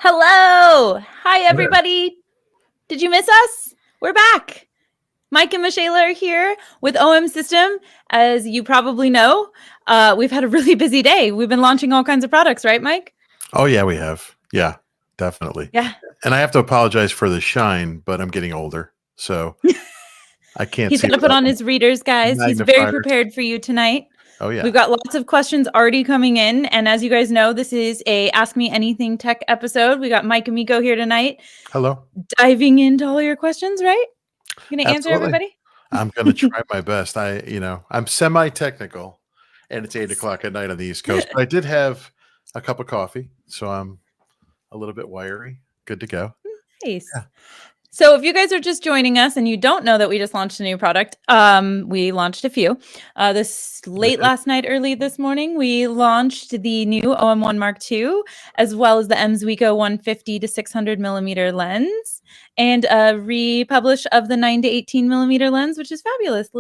Hello. Hi, everybody. Did you miss us? We're back. Mike and Michelle are here with OM System. As you probably know, we've had a really busy day. We've been launching all kinds of products, right, Mike? Oh, yeah, we have. Yeah, definitely. Yeah. And I have to apologize for the shine, but I'm getting older, so I can't He's see got to put without on his readers, guys. He's very magnifiers. prepared for you tonight. Oh, yeah. We've got lots of questions already coming in. And as you guys know, this is a Ask Me Anything Tech episode. We got Mike Amico here tonight. Hello. Diving into all your questions, right? You going to answer Absolutely. everybody? I'm going to try my best. I'm semi-technical, and it's 8 o'clock at night on the East Coast. But I did have a cup of coffee, so I'm a little bit wiry. Good to go. Nice. Yeah. So if you guys are just joining us and you don't know that we just launched a new product, we launched a few. This late last night, early this morning, we launched the new OM1 Mark II, as well as the M.Zuiko 150 to 600 millimeter lens, and a republish of the 9 to 18 millimeter lens, which is fabulous.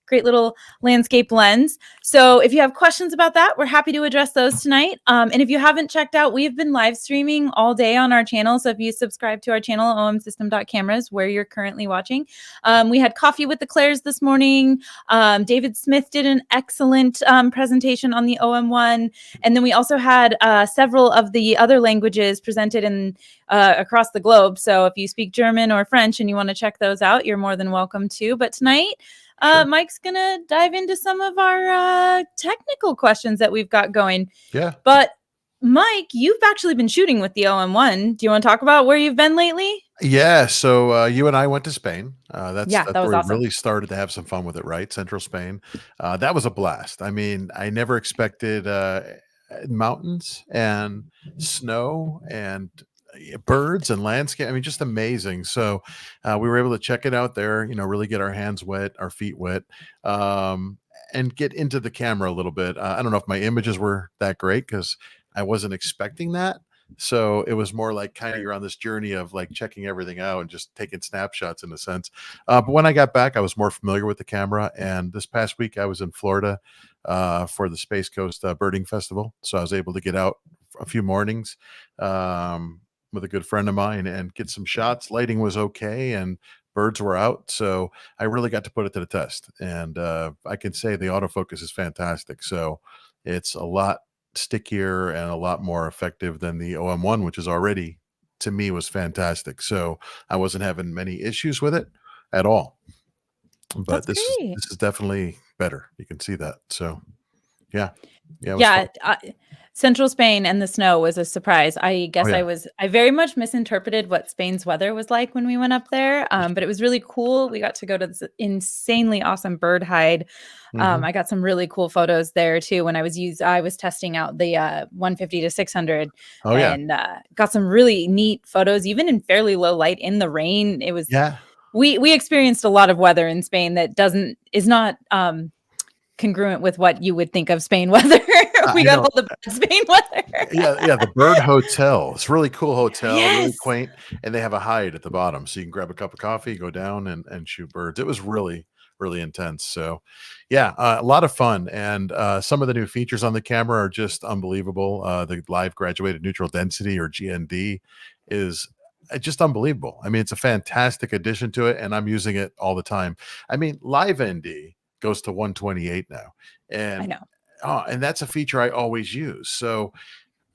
Great little landscape lens. So if you have questions about that, we're happy to address those tonight. And if you haven't checked out, we've been live streaming all day on our channel. So if you subscribe to our channel, OMSYSTEM.Cameras, where you're currently watching, we had coffee with the Claires this morning. David Smith did an excellent presentation on the OM1. And then we also had several of the other languages presented in across the globe. So if you speak German or French and you want to check those out, you're more than welcome to. But tonight, sure, Mike's going to dive into some of our technical questions that we've got going. Yeah. But Mike, you've actually been shooting with the OM1. Do you want to talk about where you've been lately? Yeah. So you and I went to Spain. That's that was where awesome. we really started to have some fun with it, right? Central Spain. That was a blast. I mean, I never expected mountains and snow and birds and landscape. I mean, just amazing. So we were able to check it out there, really get our hands wet, our feet wet, and get into the camera a little bit. I don't know if my images were that great because I wasn't expecting that. So it was more like kind of you're on this journey of like checking everything out and just taking snapshots in a sense. But when I got back, I was more familiar with the camera. And this past week, I was in Florida for the Space Coast Birding Festival. So I was able to get out a few mornings with a good friend of mine and get some shots. Lighting was okay and birds were out. So I really got to put it to the test. And I can say the autofocus is fantastic. So it's a lot stickier and a lot more effective than the OM1, which is already, to me, was fantastic. So I wasn't having many issues with it at all. But this is definitely better. You can see that. So yeah. Central Spain and the snow was a surprise. I guess I very much misinterpreted what Spain's weather was like when we went up there. But it was really cool. We got to go to this insanely awesome bird hide. I got some really cool photos there too. When I was testing out the 150 to 600 and got some really neat photos, even in fairly low light in the rain. It was, we experienced a lot of weather in Spain that is not congruent with what you would think of Spain weather. We got all the bad Spain weather. yeah, the Bird Hotel. It's a really cool hotel, really quaint, and they have a hide at the bottom, so you can grab a cup of coffee, go down, and shoot birds. It was really, really intense. So, yeah, a lot of fun, and some of the new features on the camera are just unbelievable. The live graduated neutral density, or GND, is just unbelievable. I mean, it's a fantastic addition to it, and I'm using it all the time. I mean, live ND goes to 128 now, and I know. And that's a feature I always use. So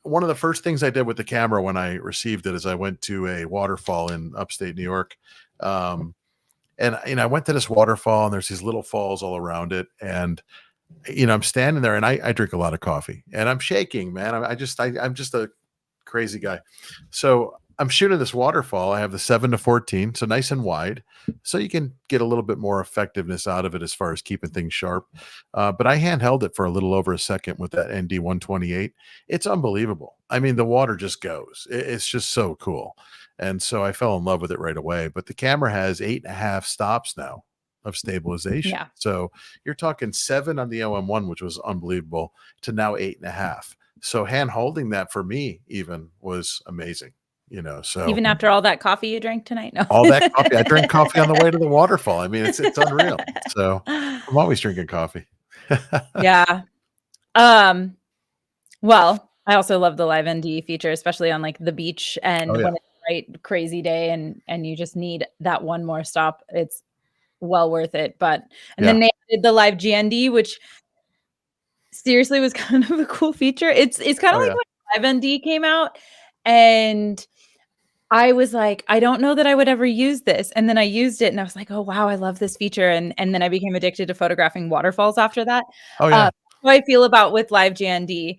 one of the first things I did with the camera when I received it is I went to a waterfall in upstate New York. And I went to this waterfall and there's these little falls all around it. And, I'm standing there and I drink a lot of coffee and I'm shaking, man. I'm just a crazy guy. So I'm shooting this waterfall. I have the 7-14, so nice and wide, so you can get a little bit more effectiveness out of it as far as keeping things sharp. But I handheld it for a little over a second with that ND 128. It's unbelievable. I mean, the water just goes. It's just so cool. And so I fell in love with it right away. But the camera has 8.5 stops now of stabilization. Yeah. So you're talking 7 on the OM1, which was unbelievable, to now 8.5. So hand holding that for me even was amazing. So even after all that coffee you drank tonight, no, all that coffee, I drank coffee on the way to the waterfall. I mean, it's unreal. So I'm always drinking coffee. Yeah. Well, I also love the live ND feature, especially on like the beach and Oh yeah, when it's a right crazy day and you just need that one more stop. It's well worth it. And yeah. then they added the live GND, which seriously was kind of a cool feature. It's kind of Oh like yeah. when live ND came out, and I was like, I don't know that I would ever use this. And then I used it and I was like, oh wow, I love this feature. And then I became addicted to photographing waterfalls after that. Oh yeah. How I feel about with live GND,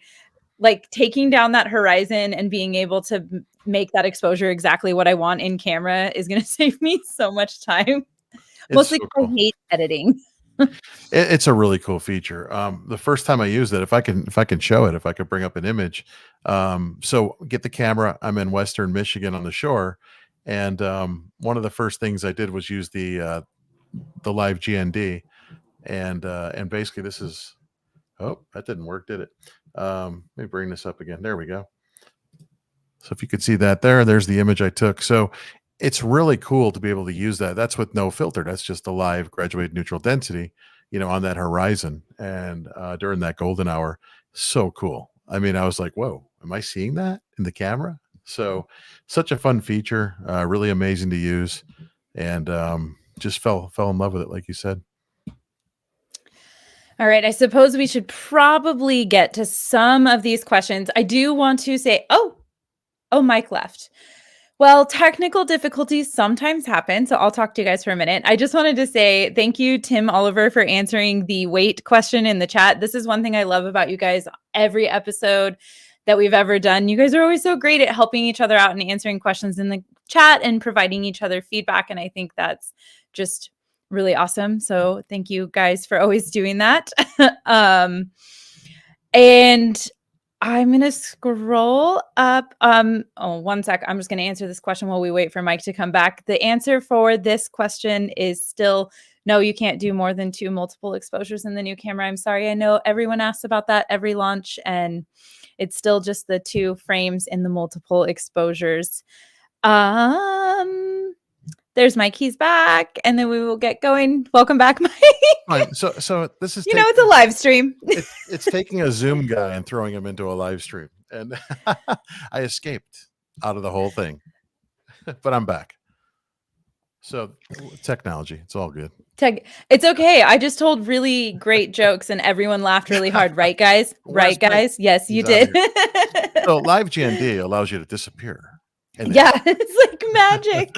like taking down that horizon and being able to make that exposure exactly what I want in camera is going to save me so much time. It's Mostly so 'cause cool. I hate editing. It's a really cool feature. The first time I used it, if I can show it, if I could bring up an image. So get the camera. I'm in Western Michigan on the shore, and one of the first things I did was use the live GND, and basically this is. Oh, that didn't work, did it? Let me bring this up again. There we go. So if you could see that there's the image I took. So it's really cool to be able to use that. That's with no filter. That's just the live graduated neutral density, on that horizon and during that golden hour. So cool. I mean, I was like, whoa, am I seeing that in the camera? So such a fun feature, really amazing to use, and just fell in love with it, like you said. All right. I suppose we should probably get to some of these questions. I do want to say, oh, Mike left. Well, technical difficulties sometimes happen, so I'll talk to you guys for a minute. I just wanted to say thank you, Tim Oliver, for answering the weight question in the chat. This is one thing I love about you guys. Every episode that we've ever done, you guys are always so great at helping each other out and answering questions in the chat and providing each other feedback, and I think that's just really awesome. So thank you guys for always doing that. And I'm going to scroll up. One sec. I'm just going to answer this question while we wait for Mike to come back. The answer for this question is still no, you can't do more than 2 multiple exposures in the new camera. I'm sorry. I know everyone asks about that every launch, and it's still just the 2 frames in the multiple exposures. There's Mike. He's back, and then we will get going. Welcome back, Mike. Fine. So this is It's a live stream. it's taking a Zoom guy and throwing him into a live stream, and I escaped out of the whole thing, but I'm back. So technology, it's all good. It's okay. I just told really great jokes and everyone laughed really hard, right, guys? Right, guys? Yes, you did. So live GND allows you to disappear. Yeah, it's like magic.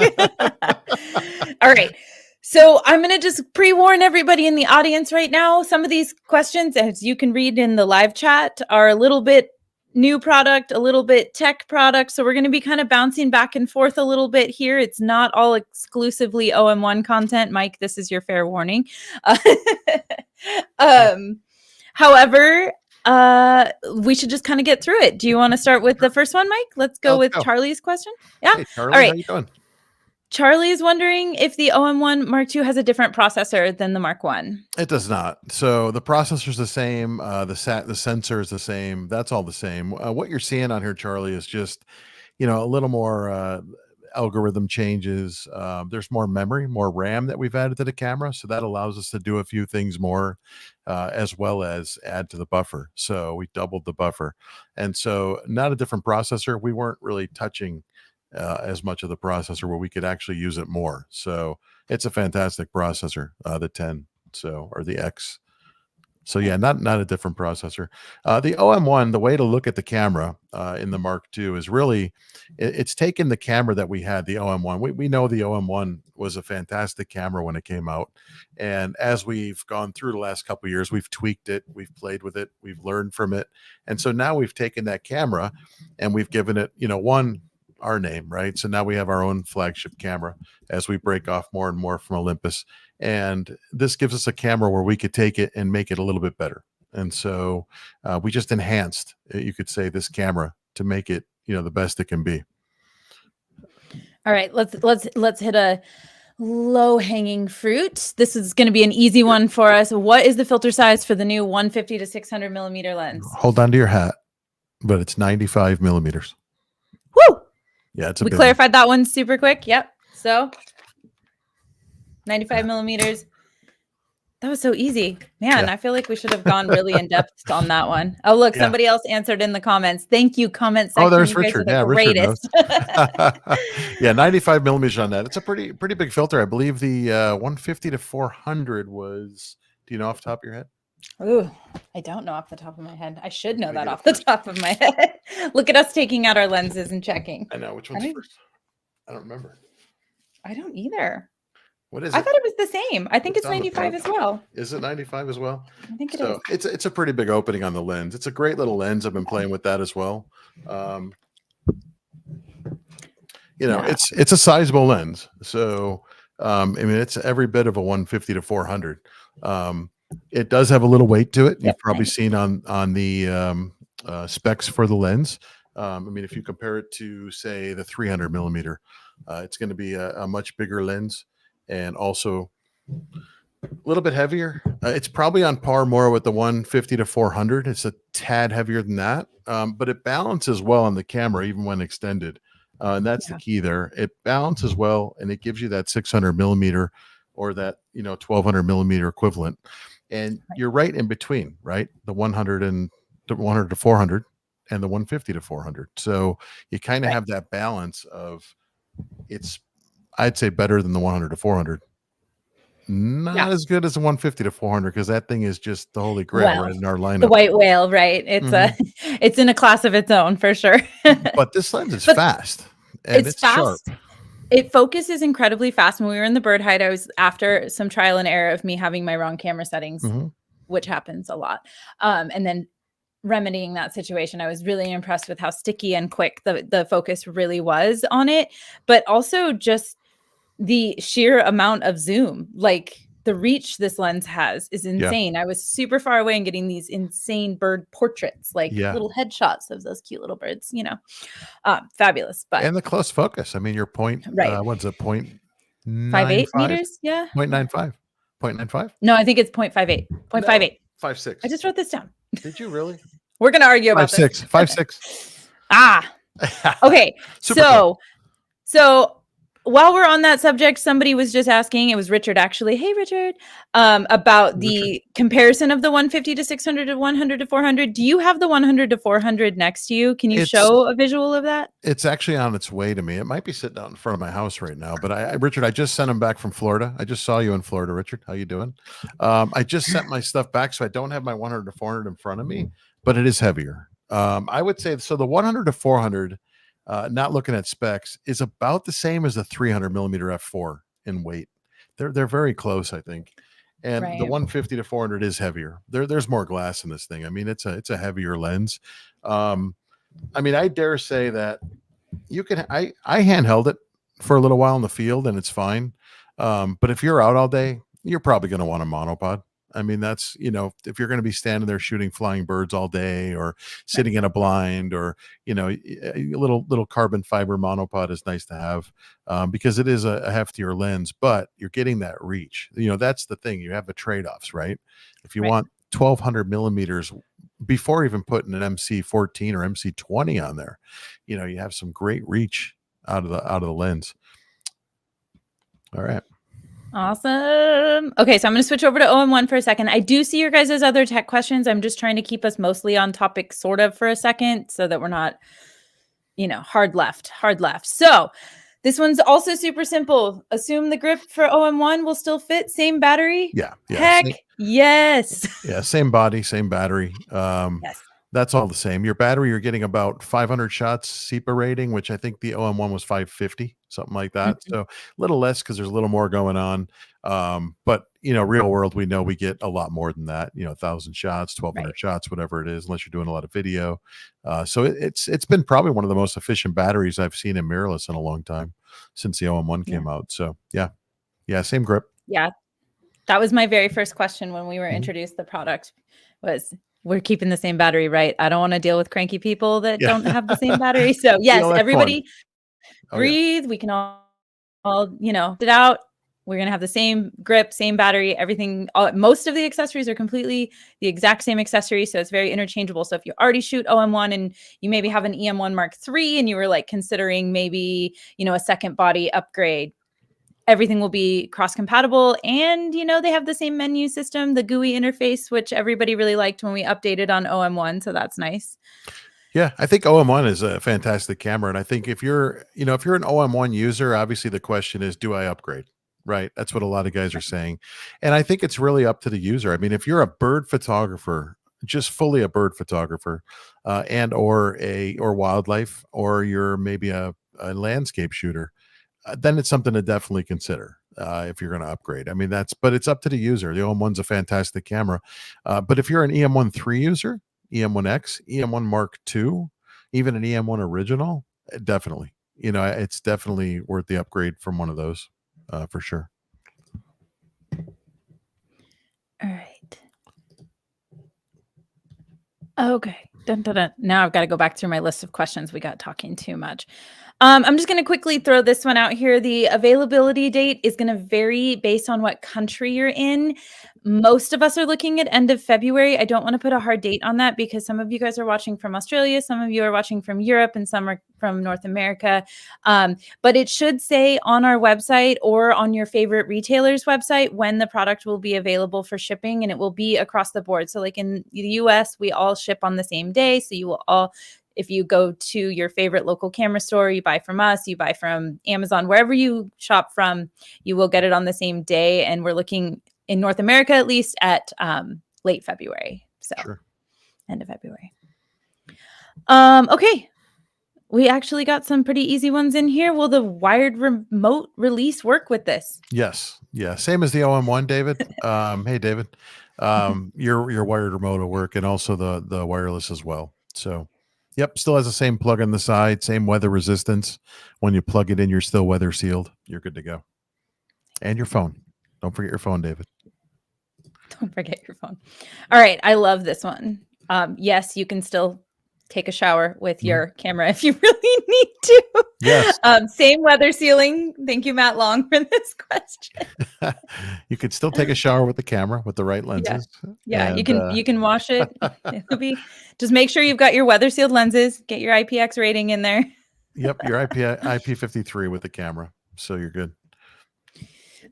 All right. So I'm going to just pre-warn everybody in the audience right now. Some of these questions, as you can read in the live chat, are a little bit new product, a little bit tech product. So we're going to be kind of bouncing back and forth a little bit here. It's not all exclusively OM1 content. Mike, this is your fair warning. However, we should just kind of get through it. Do you want to start with the first one, Mike? Let's go with Charlie's question. Yeah. Hey, Charlie, all right. how you doing? Charlie is wondering if the OM1 Mark II has a different processor than the Mark I. It does not. So the processor's the same. The sensor is the same. That's all the same. What you're seeing on here, Charlie, is just, a little more algorithm changes. There's more memory, more RAM that we've added to the camera. So that allows us to do a few things more, as well as add to the buffer. So we doubled the buffer. And so not a different processor. We weren't really touching as much of the processor where we could actually use it more. So it's a fantastic processor, the 10, or the X. So yeah, not a different processor. The OM1, the way to look at the camera in the Mark II is really, it's taken the camera that we had, the OM1. We know the OM1 was a fantastic camera when it came out. And as we've gone through the last couple of years, we've tweaked it, we've played with it, we've learned from it. And so now we've taken that camera and we've given it, our name, right? So now we have our own flagship camera as we break off more and more from Olympus. And this gives us a camera where we could take it and make it a little bit better. And so we just enhanced, you could say, this camera to make it, the best it can be. All right, let's hit a low-hanging fruit. This is going to be an easy one for us. What is the filter size for the new 150 to 600 millimeter lens? Hold on to your hat, but it's 95 millimeters. Woo! Yeah, we clarified that one super quick. Yep. So 95 millimeters. That was so easy, man. Yeah. I feel like we should have gone really in depth on that one. Oh, look, Yeah. somebody else answered in the comments. Thank you, comment Oh, section. there's You guys Richard. are Yeah, the Richard knows. greatest. Yeah, 95 millimeters on that. It's a pretty big filter. I believe the 150 to 400 was. Do you know off the top of your head? Ooh, I don't know off the top of my head. I should know Let me that get it off the first. top of my head. Look at us taking out our lenses and checking. I know which one's first. I don't remember. I don't either. What is I it? thought it was the same. I think it's on the 95 front. as well. Is it 95 as well? I think it So is. it's a pretty big opening on the lens. It's a great little lens. I've been playing with that as well. You know, Yeah. it's a sizable lens. So I mean, it's every bit of a 150 to 400. It does have a little weight to it. You've probably seen on the specs for the lens. I mean, if you compare it to, say, the 300 millimeter, it's going to be a much bigger lens, and also a little bit heavier. It's probably on par more with the 150 to 400. It's a tad heavier than that, but it balances well on the camera even when extended. And that's the key there. It balances well, and it gives you that 600 millimeter or that 1200 millimeter equivalent. And you're right in between, right? The 100 and the 100 to 400 and the 150 to 400. So you kind of have that balance of it's, I'd say, better than the 100 to 400. Not as good as the 150 to 400 because that thing is just the holy grail right in our lineup. The white whale, right? It's it's in a class of its own for sure. But this lens is fast. And it's fast. Sharp. It focuses incredibly fast. When we were in the bird hide, I was after some trial and error of me having my wrong camera settings, which happens a lot. And then remedying that situation, I was really impressed with how sticky and quick the focus really was on it, but also just the sheer amount of zoom, like the reach this lens has is insane. I was super far away and getting these insane bird portraits, like little headshots of those cute little birds, fabulous. But and the close focus. I mean, your point, what's it, 0.58 meters? Yeah. 0.95. 0.95? No, I think it's 0.58. 0.58. 5.6. I just wrote this down. Did you really? We're going to argue about this. 5.6. Okay. So while we're on that subject, somebody was just asking, it was Richard actually. Hey, Richard, about the comparison of the 150 to 600 to 100 to 400. Do you have the 100 to 400 next to you? Can you show a visual of that? It's actually on its way to me. It might be sitting out in front of my house right now, but Richard, I just sent him back from Florida. I just saw you in Florida, Richard. How you doing? I just sent my stuff back, so I don't have my 100 to 400 in front of me, but it is heavier. I would say, so the 100 to 400, not looking at specs, is about the same as the 300 millimeter f4 in weight. They're very close, I think. And the 150 to 400 is heavier. There's more glass in this thing. I mean, it's a heavier lens. I mean, I dare say that you can. I handheld it for a little while in the field, and it's fine. But if you're out all day, you're probably going to want a monopod. I mean, that's, if you're going to be standing there shooting flying birds all day, or sitting in a blind, or, a little carbon fiber monopod is nice to have, because it is a heftier lens, but you're getting that reach. That's the thing. You have the trade-offs, right? If you want 1200 millimeters before even putting an MC14 or MC20 on there, you have some great reach out of the lens. All right. Awesome. Okay, so I'm going to switch over to OM1 for a second. I do see your guys' other tech questions. I'm just trying to keep us mostly on topic sort of for a second so that we're not, hard left. So this one's also super simple. Assume the grip for OM1 will still fit. Same battery? Yeah. Heck, yes. Yeah, same body, same battery. Yes. That's all the same. Your battery, you're getting about 500 shots SEPA rating, which I think the OM1 was 550, something like that. So a little less because there's a little more going on. But, real world, we know we get a lot more than that, 1,000 shots, 1,200 shots, whatever it is, unless you're doing a lot of video. So it's been probably one of the most efficient batteries I've seen in mirrorless in a long time since the OM1 came out. So, yeah, same grip. Yeah. That was my very first question when we were introduced the product was, we're keeping the same battery, right? I don't want to deal with cranky people that don't have the same battery. So yes, everybody breathe. We can all it out. We're going to have the same grip, same battery, everything. Most of the accessories are completely the exact same accessory. So it's very interchangeable. So if you already shoot OM1 and you maybe have an EM1 Mark III and you were like considering maybe, a second body upgrade, everything will be cross-compatible, and they have the same menu system, the GUI interface, which everybody really liked when we updated on OM1, so that's nice. Yeah, I think OM1 is a fantastic camera, and I think if you're an OM1 user, obviously the question is, do I upgrade? Right, that's what a lot of guys are saying, and I think it's really up to the user. I mean, if you're a bird photographer, just fully a bird photographer, and or wildlife, or you're maybe a landscape shooter, then it's something to definitely consider if you're going to upgrade. I mean, but it's up to the user. The OM1's a fantastic camera, but if you're an EM1 3 user, EM1X, EM1 Mark II, even an EM1 original, definitely, it's definitely worth the upgrade from one of those, for sure. All right. Okay. Dun, dun, dun. Now I've got to go back through my list of questions. We got talking too much. I'm just going to quickly throw this one out here. The availability date is going to vary based on what country you're in. Most of us are looking at end of February. I don't want to put a hard date on that because some of you guys are watching from Australia, some of you are watching from Europe, and some are from North America. But it should say on our website or on your favorite retailer's website when the product will be available for shipping, and it will be across the board. So like in the US, we all ship on the same day. So you will all, if you go to your favorite local camera store, you buy from us, you buy from Amazon, wherever you shop from, you will get it on the same day. And we're looking in North America, at least, at late February. So sure. End of February. Okay. We actually got some pretty easy ones in here. Will the wired remote release work with this? Yes. Yeah. Same as the OM1, David. Hey, David. Your wired remote will work, and also the wireless as well. So, yep, still has the same plug on the side, same weather resistance. When you plug it in, you're still weather sealed. You're good to go. And your phone. Don't forget your phone, David. Don't forget your phone. All right. I love this one. Yes, you can still take a shower with your camera if you really need to. Yes. Same weather sealing. Thank you, Matt Long, for this question. You could still take a shower with the camera with the right lenses. Yeah, and, you can wash it. It'll be, just make sure you've got your weather sealed lenses. Get your IPX rating in there. Yep, your IP53 with the camera, so you're good.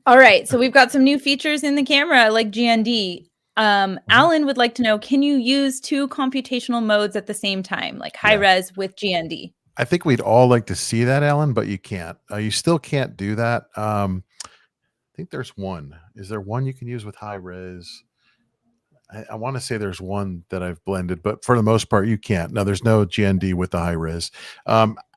All right, so we've got some new features in the camera like GND. Alan would like to know, can you use two computational modes at the same time, like high res with GND? I think we'd all like to see that, Alan, but you can't. You still can't do that. I think there's one. Is there one you can use with high res? I want to say there's one that I've blended, but for the most part, you can't. No, there's no GND with the high res.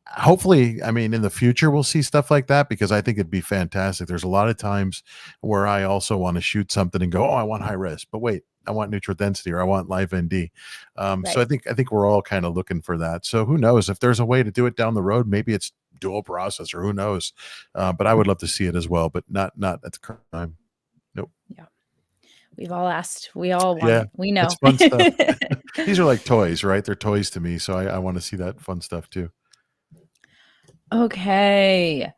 Hopefully, I mean, in the future, we'll see stuff like that, because I think it'd be fantastic. There's a lot of times where I also want to shoot something and go, oh, I want high res, but wait, I want neutral density, or I want live ND. Right. So I think we're all kind of looking for that. So who knows if there's a way to do it down the road? Maybe it's dual processor, who knows? But I would love to see it as well, but not at the current time. Nope. Yeah. We've all asked. We all want it. We know. It's fun stuff. These are like toys, right? They're toys to me. So I want to see that fun stuff too. Okay.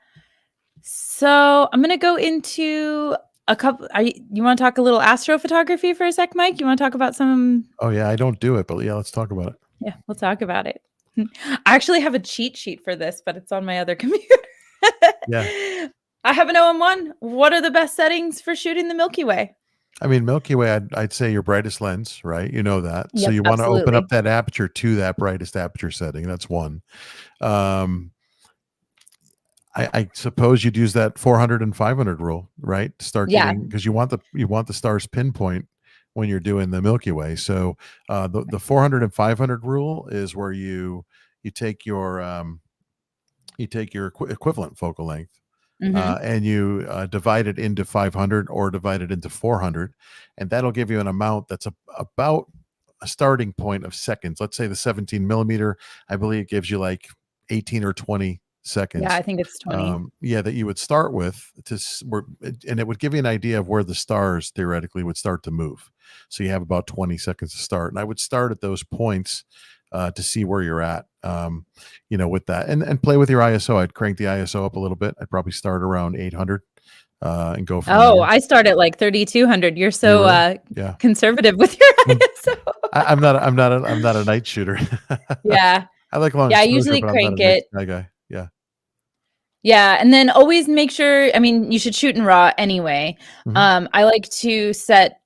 So I'm going to go into a couple. You want to talk a little astrophotography for a sec, Mike? You want to talk about some? Oh, yeah. I don't do it, but yeah, let's talk about it. Yeah, we'll talk about it. I actually have a cheat sheet for this, but it's on my other computer. Yeah. I have an OM1. What are the best settings for shooting the Milky Way? I mean, Milky Way, I'd say your brightest lens, right? You know that. Yep, so you want to absolutely. open up that aperture to that brightest aperture setting. That's one. I suppose you'd use that 400 and 500 rule, right? To start getting, because you want the stars pinpoint when you're doing the Milky Way. So the 400 and 500 rule is where you take your equivalent focal length, and you divide it into 500 or divide it into 400, and that'll give you an amount that's about a starting point of seconds. Let's say the 17 millimeter, I believe it gives you like 18 or 20 seconds. Yeah, I think it's 20. That you would start with, and it would give you an idea of where the stars theoretically would start to move. So you have about 20 seconds to start, and I would start at those points to see where you're at, with that, and play with your ISO. I'd crank the ISO up a little bit. I'd probably start around 800 and go from there. I start at like 3,200. You're so conservative with your ISO. I'm not a night shooter. Yeah. I like long. Yeah, I usually crank it. Guy. Yeah. Yeah, and then always make sure, I mean, you should shoot in RAW anyway. I like to set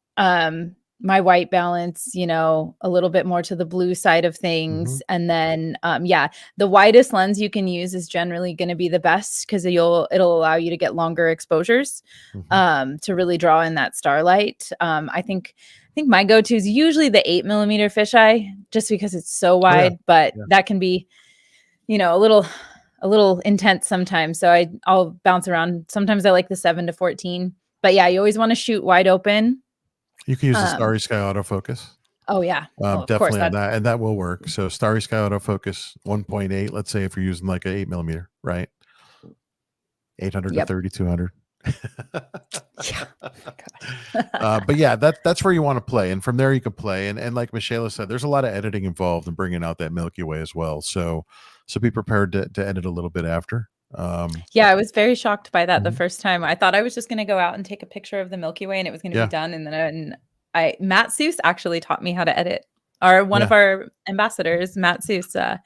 my white balance, you know, a little bit more to the blue side of things. And then yeah, the widest lens you can use is generally going to be the best because it'll allow you to get longer exposures to really draw in that starlight. I think my go-to is usually the 8mm fisheye, just because it's so wide, but that can be, you know, a little intense sometimes. So I'll bounce around. Sometimes I like the 7-14, but yeah, you always want to shoot wide open. You can use the Starry Sky autofocus. Oh yeah. Oh, of course, definitely on that, and that will work. So Starry Sky autofocus 1.8. Let's say if you're using like a 8mm, right? 800 to 3200. But yeah, that's where you want to play, and from there you can play. And like Michelle said, there's a lot of editing involved in bringing out that Milky Way as well. So be prepared to edit a little bit after. Yeah, I was very shocked by that the first time. I thought I was just going to go out and take a picture of the Milky Way and it was going to be done. And then Matt Seuss actually taught me how to edit. One of our ambassadors, Matt Seuss,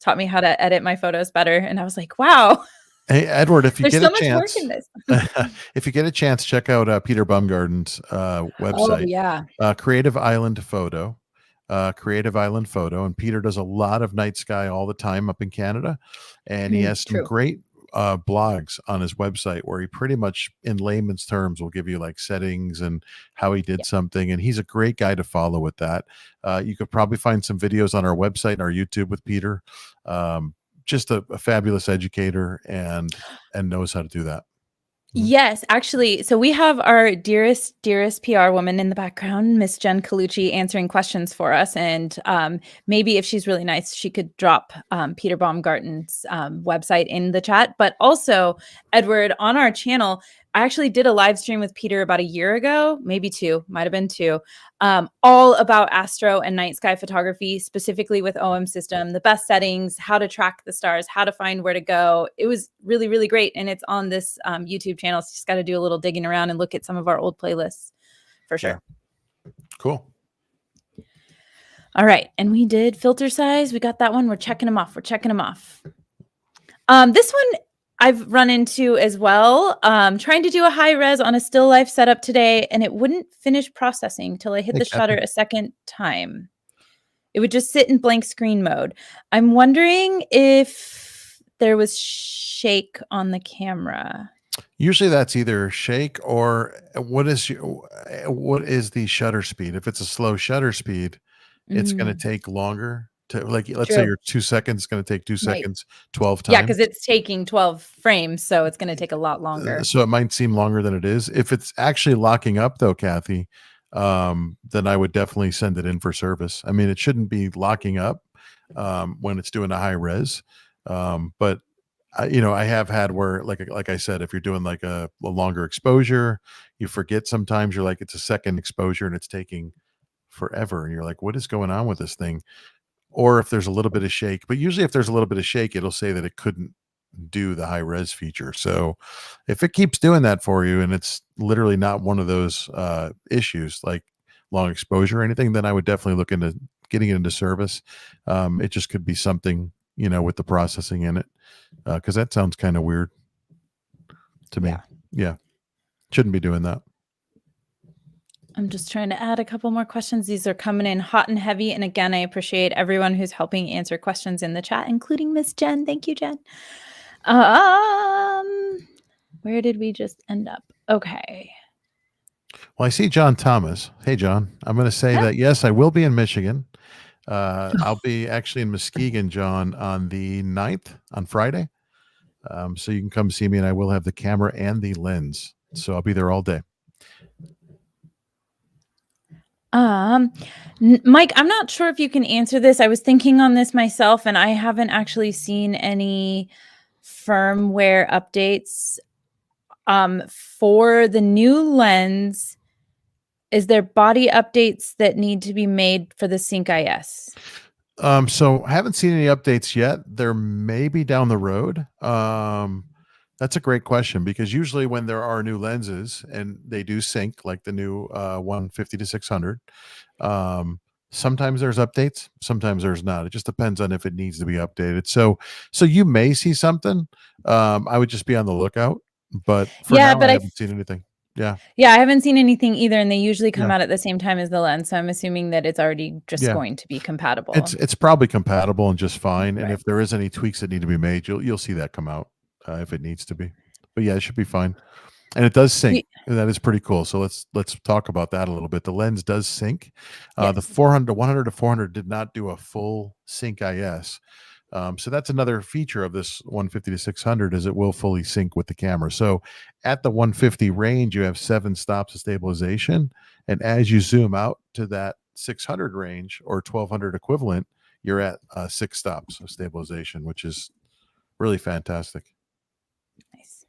taught me how to edit my photos better. And I was like, wow. Hey, Edward, if you There's get so a much chance, work in this. if you get a chance, check out Peter Baumgarten's website. Oh, yeah. Creative Island Photo. Creative Island Photo. And Peter does a lot of night sky all the time up in Canada. And he has some great blogs on his website where he pretty much in layman's terms will give you like settings and how he did something. And he's a great guy to follow with that. You could probably find some videos on our website and our YouTube with Peter. Just a fabulous educator and knows how to do that. Yes, actually. So we have our dearest PR woman in the background, Miss Jen Colucci, answering questions for us. And maybe if she's really nice, she could drop Peter Baumgarten's website in the chat. But also, Edward, on our channel, I actually did a live stream with Peter about a year ago, maybe two, might have been two, all about astro and night sky photography, specifically with OM system, the best settings, how to track the stars, how to find where to go. It was really, really great. And it's on this YouTube channel. So you just got to do a little digging around and look at some of our old playlists for sure. Yeah. Cool. All right. And we did filter size. We got that one. We're checking them off. This one I've run into as well, trying to do a high res on a still life setup today, and it wouldn't finish processing till I hit the shutter a second time. It would just sit in blank screen mode. I'm wondering if there was shake on the camera. Usually that's either shake or what is the shutter speed? If it's a slow shutter speed, it's going to take longer. Let's say you're 2 seconds, it's going to take 2 seconds 12 times. Yeah, because it's taking 12 frames, so it's going to take a lot longer. So it might seem longer than it is. If it's actually locking up though, Kathy, then I would definitely send it in for service. I mean, it shouldn't be locking up when it's doing a high res. But I have had where, like I said, if you're doing like a longer exposure, you forget sometimes. You're like, it's a second exposure and it's taking forever. And you're like, what is going on with this thing? Or if there's a little bit of shake, but usually if there's a little bit of shake, it'll say that it couldn't do the high res feature. So if it keeps doing that for you and it's literally not one of those issues like long exposure or anything, then I would definitely look into getting it into service. It just could be something, with the processing in it. Because that sounds kind of weird to me. Yeah. Shouldn't be doing that. I'm just trying to add a couple more questions. These are coming in hot and heavy. And again, I appreciate everyone who's helping answer questions in the chat, including Miss Jen. Thank you, Jen. Where did we just end up? Okay. Well, I see John Thomas. Hey, John. I'm going to say that, yes, I will be in Michigan. I'll be actually in Muskegon, John, on the 9th, on Friday. So you can come see me, and I will have the camera and the lens. So I'll be there all day. Mike, I'm not sure if you can answer this. I was thinking on this myself, and I haven't actually seen any firmware updates. For the new lens, is there body updates that need to be made for the Sync IS? So I haven't seen any updates yet. There may be down the road. That's a great question, because usually when there are new lenses and they do sync, like the new 150-600, Sometimes there's updates, sometimes there's not. It just depends on if it needs to be updated. So you may see something. I would just be on the lookout. But for Yeah, now, but I haven't seen anything. Yeah. yeah, I haven't seen anything either, and they usually come Yeah. out at the same time as the lens, so I'm assuming that it's already just Yeah. going to be compatible. It's probably compatible and just fine. And Right. if there is any tweaks that need to be made, you'll see that come out if it needs to be. But yeah, it should be fine. And it does sync. We And that is pretty cool. So let's talk about that a little bit. The lens does sync. The Yes. 400 100 to 400 did not do a full sync IS. So that's another feature of this 150 to 600 is it will fully sync with the camera. So at the 150 range, you have 7 stops of stabilization, and as you zoom out to that 600 range or 1200 equivalent, you're at 6 stops of stabilization, which is really fantastic. Nice.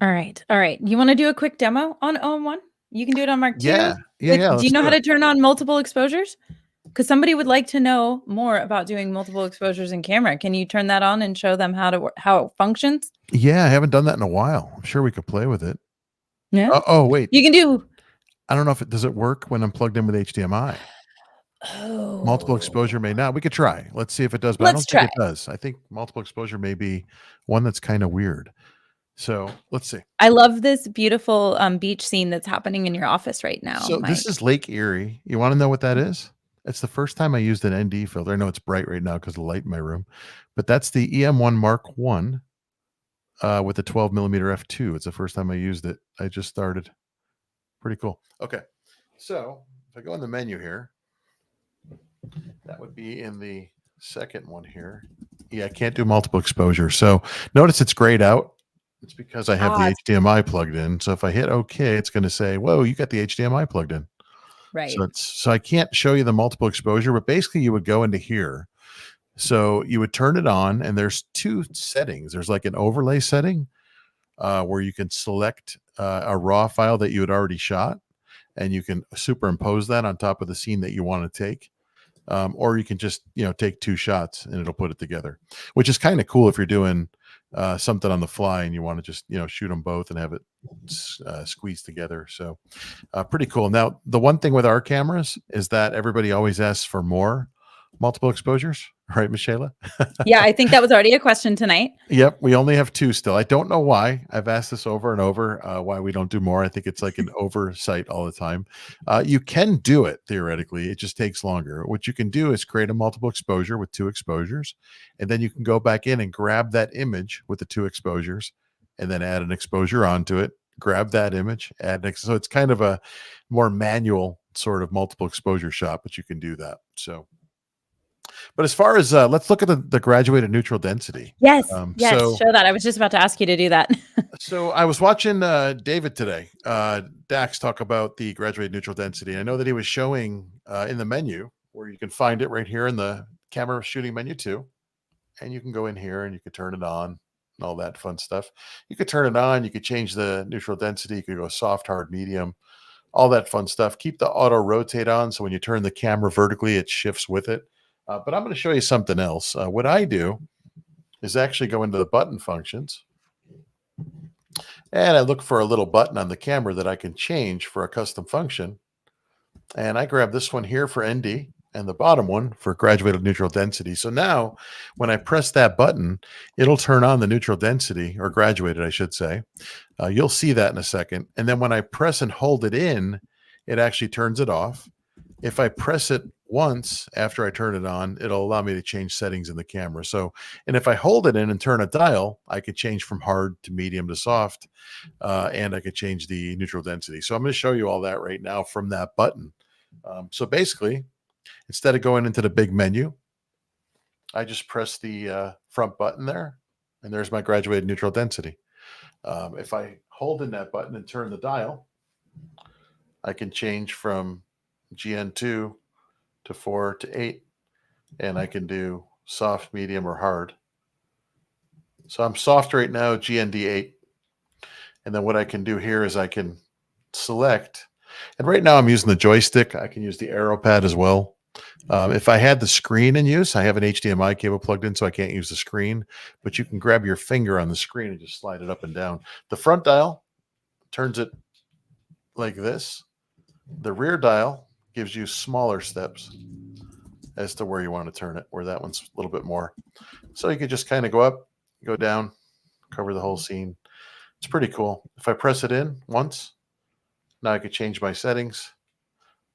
All right. You want to do a quick demo on OM1? You can do it on Mark II. Yeah. Do you Let's know do how it. to turn on multiple exposures? Because somebody would like to know more about doing multiple exposures in camera. Can you turn that on and show them how it functions? Yeah, I haven't done that in a while. I'm sure we could play with it. Yeah. Oh, wait. You can do. I don't know if does it work when I'm plugged in with HDMI? Multiple exposure may not. We could try. Let's see if it does, but I Let's don't think try. it does. I think multiple exposure may be one that's kind of weird. So let's see. I love this beautiful beach scene that's happening in your office right now, So this Mike. is Lake Erie. You want to know what that is? It's the first time I used an ND filter. I know it's bright right now because of the light in my room, but that's the EM1 Mark I with the 12 millimeter f2. It's the first time I used it. I just started. Pretty cool. Okay. So if I go in the menu here, that would be in the second one here. Yeah, I can't do multiple exposure. So notice it's grayed out. It's because I have the HDMI plugged in. So if I hit OK, it's going to say, whoa, you got the HDMI plugged in. Right. So I can't show you the multiple exposure, but basically you would go into here. So you would turn it on, and there's 2 settings. There's like an overlay setting where you can select a raw file that you had already shot, and you can superimpose that on top of the scene that you want to take. Or you can just take 2 shots and it'll put it together, which is kind of cool if you're doing something on the fly and you want to just shoot them both and have it squeeze together. So pretty cool. Now the one thing with our cameras is that everybody always asks for more multiple exposures, right, Michela? Yeah, I think that was already a question tonight. Yep, we only have 2 still. I don't know why. I've asked this over and over, why we don't do more. I think it's like an oversight all the time. You can do it theoretically. It just takes longer. What you can do is create a multiple exposure with 2 exposures, and then you can go back in and grab that image with the 2 exposures, and then add an exposure onto it. Grab that image, so it's kind of a more manual sort of multiple exposure shot, but you can do that. So. But as far as let's look at the graduated neutral density. Yes. So Show that. I was just about to ask you to do that. So I was watching David today, Dax, talk about the graduated neutral density. I know that he was showing in the menu where you can find it right here in the camera shooting menu too. And you can go in here and you can turn it on and all that fun stuff. You could turn it on. You could change the neutral density. You could go soft, hard, medium, all that fun stuff. Keep the auto rotate on. So when you turn the camera vertically, it shifts with it. But I'm going to show you something else. What I do is actually go into the button functions. And I look for a little button on the camera that I can change for a custom function. And I grab this one here for ND and the bottom one for graduated neutral density. So now when I press that button, it'll turn on the neutral density, or graduated, I should say. You'll see that in a second. And then when I press and hold it in, it actually turns it off. If I press it once after I turn it on, it'll allow me to change settings in the camera. So, and if I hold it in and turn a dial, I could change from hard to medium to soft, and I could change the neutral density. So I'm going to show you all that right now from that button. So basically, instead of going into the big menu, I just press the front button there, and there's my graduated neutral density. If I hold in that button and turn the dial, I can change from GN2 to 4 to 8, and I can do soft, medium, or hard. So I'm soft right now, GND 8. And then what I can do here is I can select, and right now I'm using the joystick. I can use the arrow pad as well. If I had the screen in use, I have an HDMI cable plugged in, so I can't use the screen, but you can grab your finger on the screen and just slide it up and down. The front dial turns it like this. The rear dial gives you smaller steps as to where you want to turn it, where that one's a little bit more. So you could just kind of go up, go down, cover the whole scene. It's pretty cool. If I press it in once, now I could change my settings,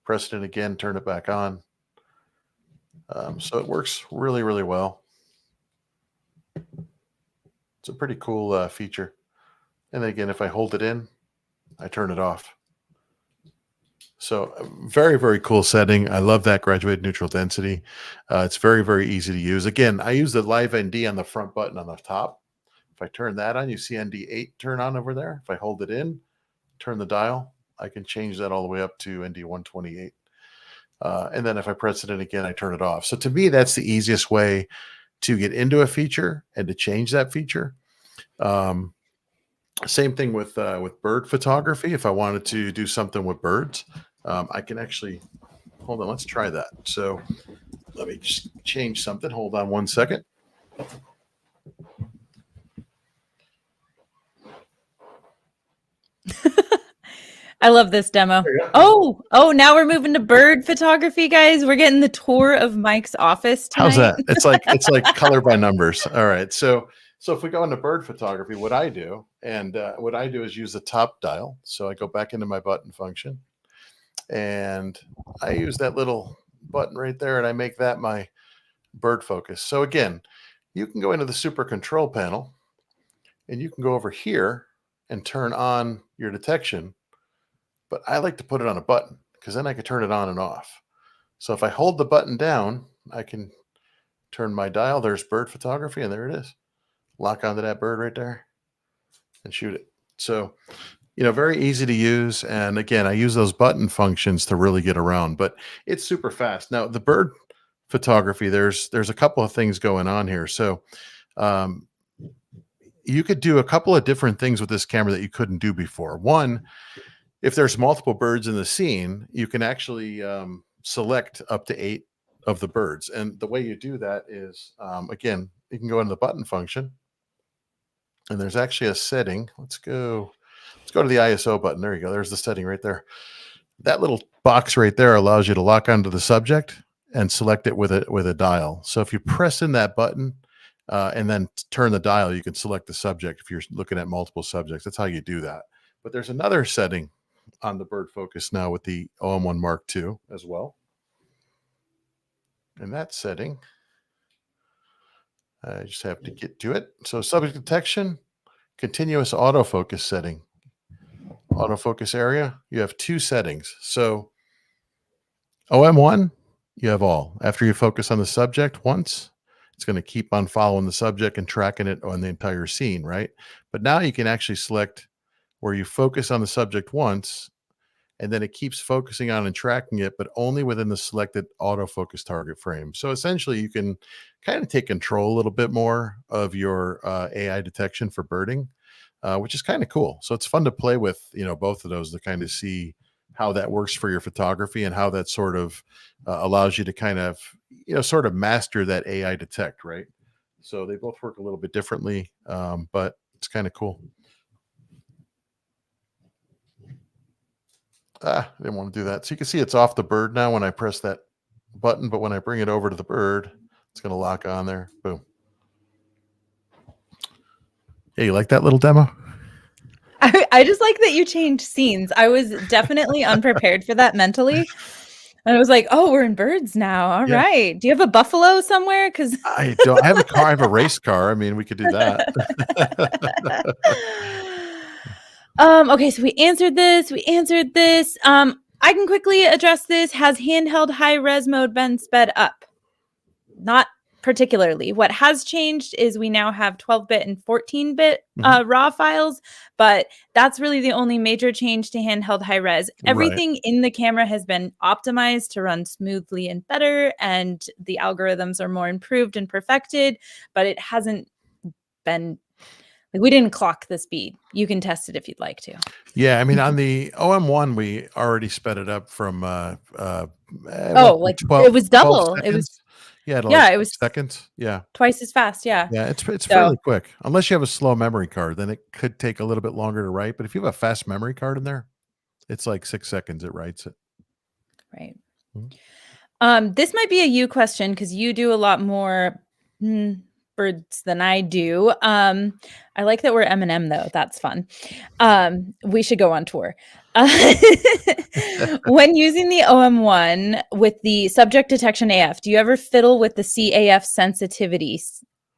press it in again, turn it back on. So it works really, really well. It's a pretty cool feature. And then again, if I hold it in, I turn it off. So very, very cool setting. I love that graduated neutral density. It's very, very easy to use. Again, I use the live ND on the front button on the top. If I turn that on, you see ND8 turn on over there. If I hold it in, turn the dial, I can change that all the way up to ND128. And then if I press it in again, I turn it off. So to me, that's the easiest way to get into a feature and to change that feature. Same thing with bird photography. If I wanted to do something with birds, I can actually, hold on, let's try that. So let me just change something. Hold on one second. I love this demo. Oh, now we're moving to bird photography, guys. We're getting the tour of Mike's office tonight. How's that? It's like color by numbers. All right. So if we go into bird photography, what I do is use the top dial. So I go back into my button function and I use that little button right there and I make that my bird focus. So again, you can go into the super control panel and you can go over here and turn on your detection. But I like to put it on a button because then I can turn it on and off. So if I hold the button down, I can turn my dial. There's bird photography, and there it is. Lock onto that bird right there and shoot it. So, very easy to use. And again, I use those button functions to really get around, but it's super fast. Now, the bird photography, there's a couple of things going on here. So you could do a couple of different things with this camera that you couldn't do before. One, if there's multiple birds in the scene, you can actually select up to 8 of the birds. And the way you do that is, again, you can go into the button function and there's actually a setting. Let's go to the ISO button. There you go. There's the setting right there. That little box right there allows you to lock onto the subject and select it with a dial. So if you press in that button and then turn the dial, you can select the subject if you're looking at multiple subjects. That's how you do that. But there's another setting on the bird focus now with the OM1 Mark II as well. And that setting, I just have to get to it. So subject detection, continuous autofocus setting. Autofocus area, you have 2 settings. So OM1, you have all. After you focus on the subject once, it's going to keep on following the subject and tracking it on the entire scene, right? But now you can actually select where you focus on the subject once, and then it keeps focusing on and tracking it, but only within the selected autofocus target frame. So essentially, you can kind of take control a little bit more of your AI detection for birding, which is kind of cool. So it's fun to play with, both of those to kind of see how that works for your photography and how that sort of allows you to kind of, sort of master that AI detect, right? So they both work a little bit differently, but it's kind of cool. I didn't want to do that. So you can see it's off the bird now when I press that button, but when I bring it over to the bird, it's going to lock on there. Boom. Hey, you like that little demo? I just like that you changed scenes. I was definitely unprepared for that mentally. And I was like, oh, we're in birds now. All right. Do you have a buffalo somewhere? Because I don't. I have a car. I have a race car. I mean, we could do that. Okay, so we answered this. I can quickly address this. Has handheld high-res mode been sped up? Not particularly. What has changed is we now have 12-bit and 14-bit RAW files, but that's really the only major change to handheld high-res. Everything in the camera has been optimized to run smoothly and better, and the algorithms are more improved and perfected, but it hasn't been... we didn't clock the speed. You can test it if you'd like to. Yeah, I mean, on the OM1, we already sped it up from 12, it was double. It was it was seconds. Yeah, twice as fast. Yeah, it's fairly quick. Unless you have a slow memory card, then it could take a little bit longer to write. But if you have a fast memory card in there, it's like 6 seconds. It writes it. Right. Mhm. This might be a you question because you do a lot more birds than I do. I like that we're M&M though. That's fun. We should go on tour. Uh, when using the OM1 with the subject detection AF, do you ever fiddle with the CAF sensitivity?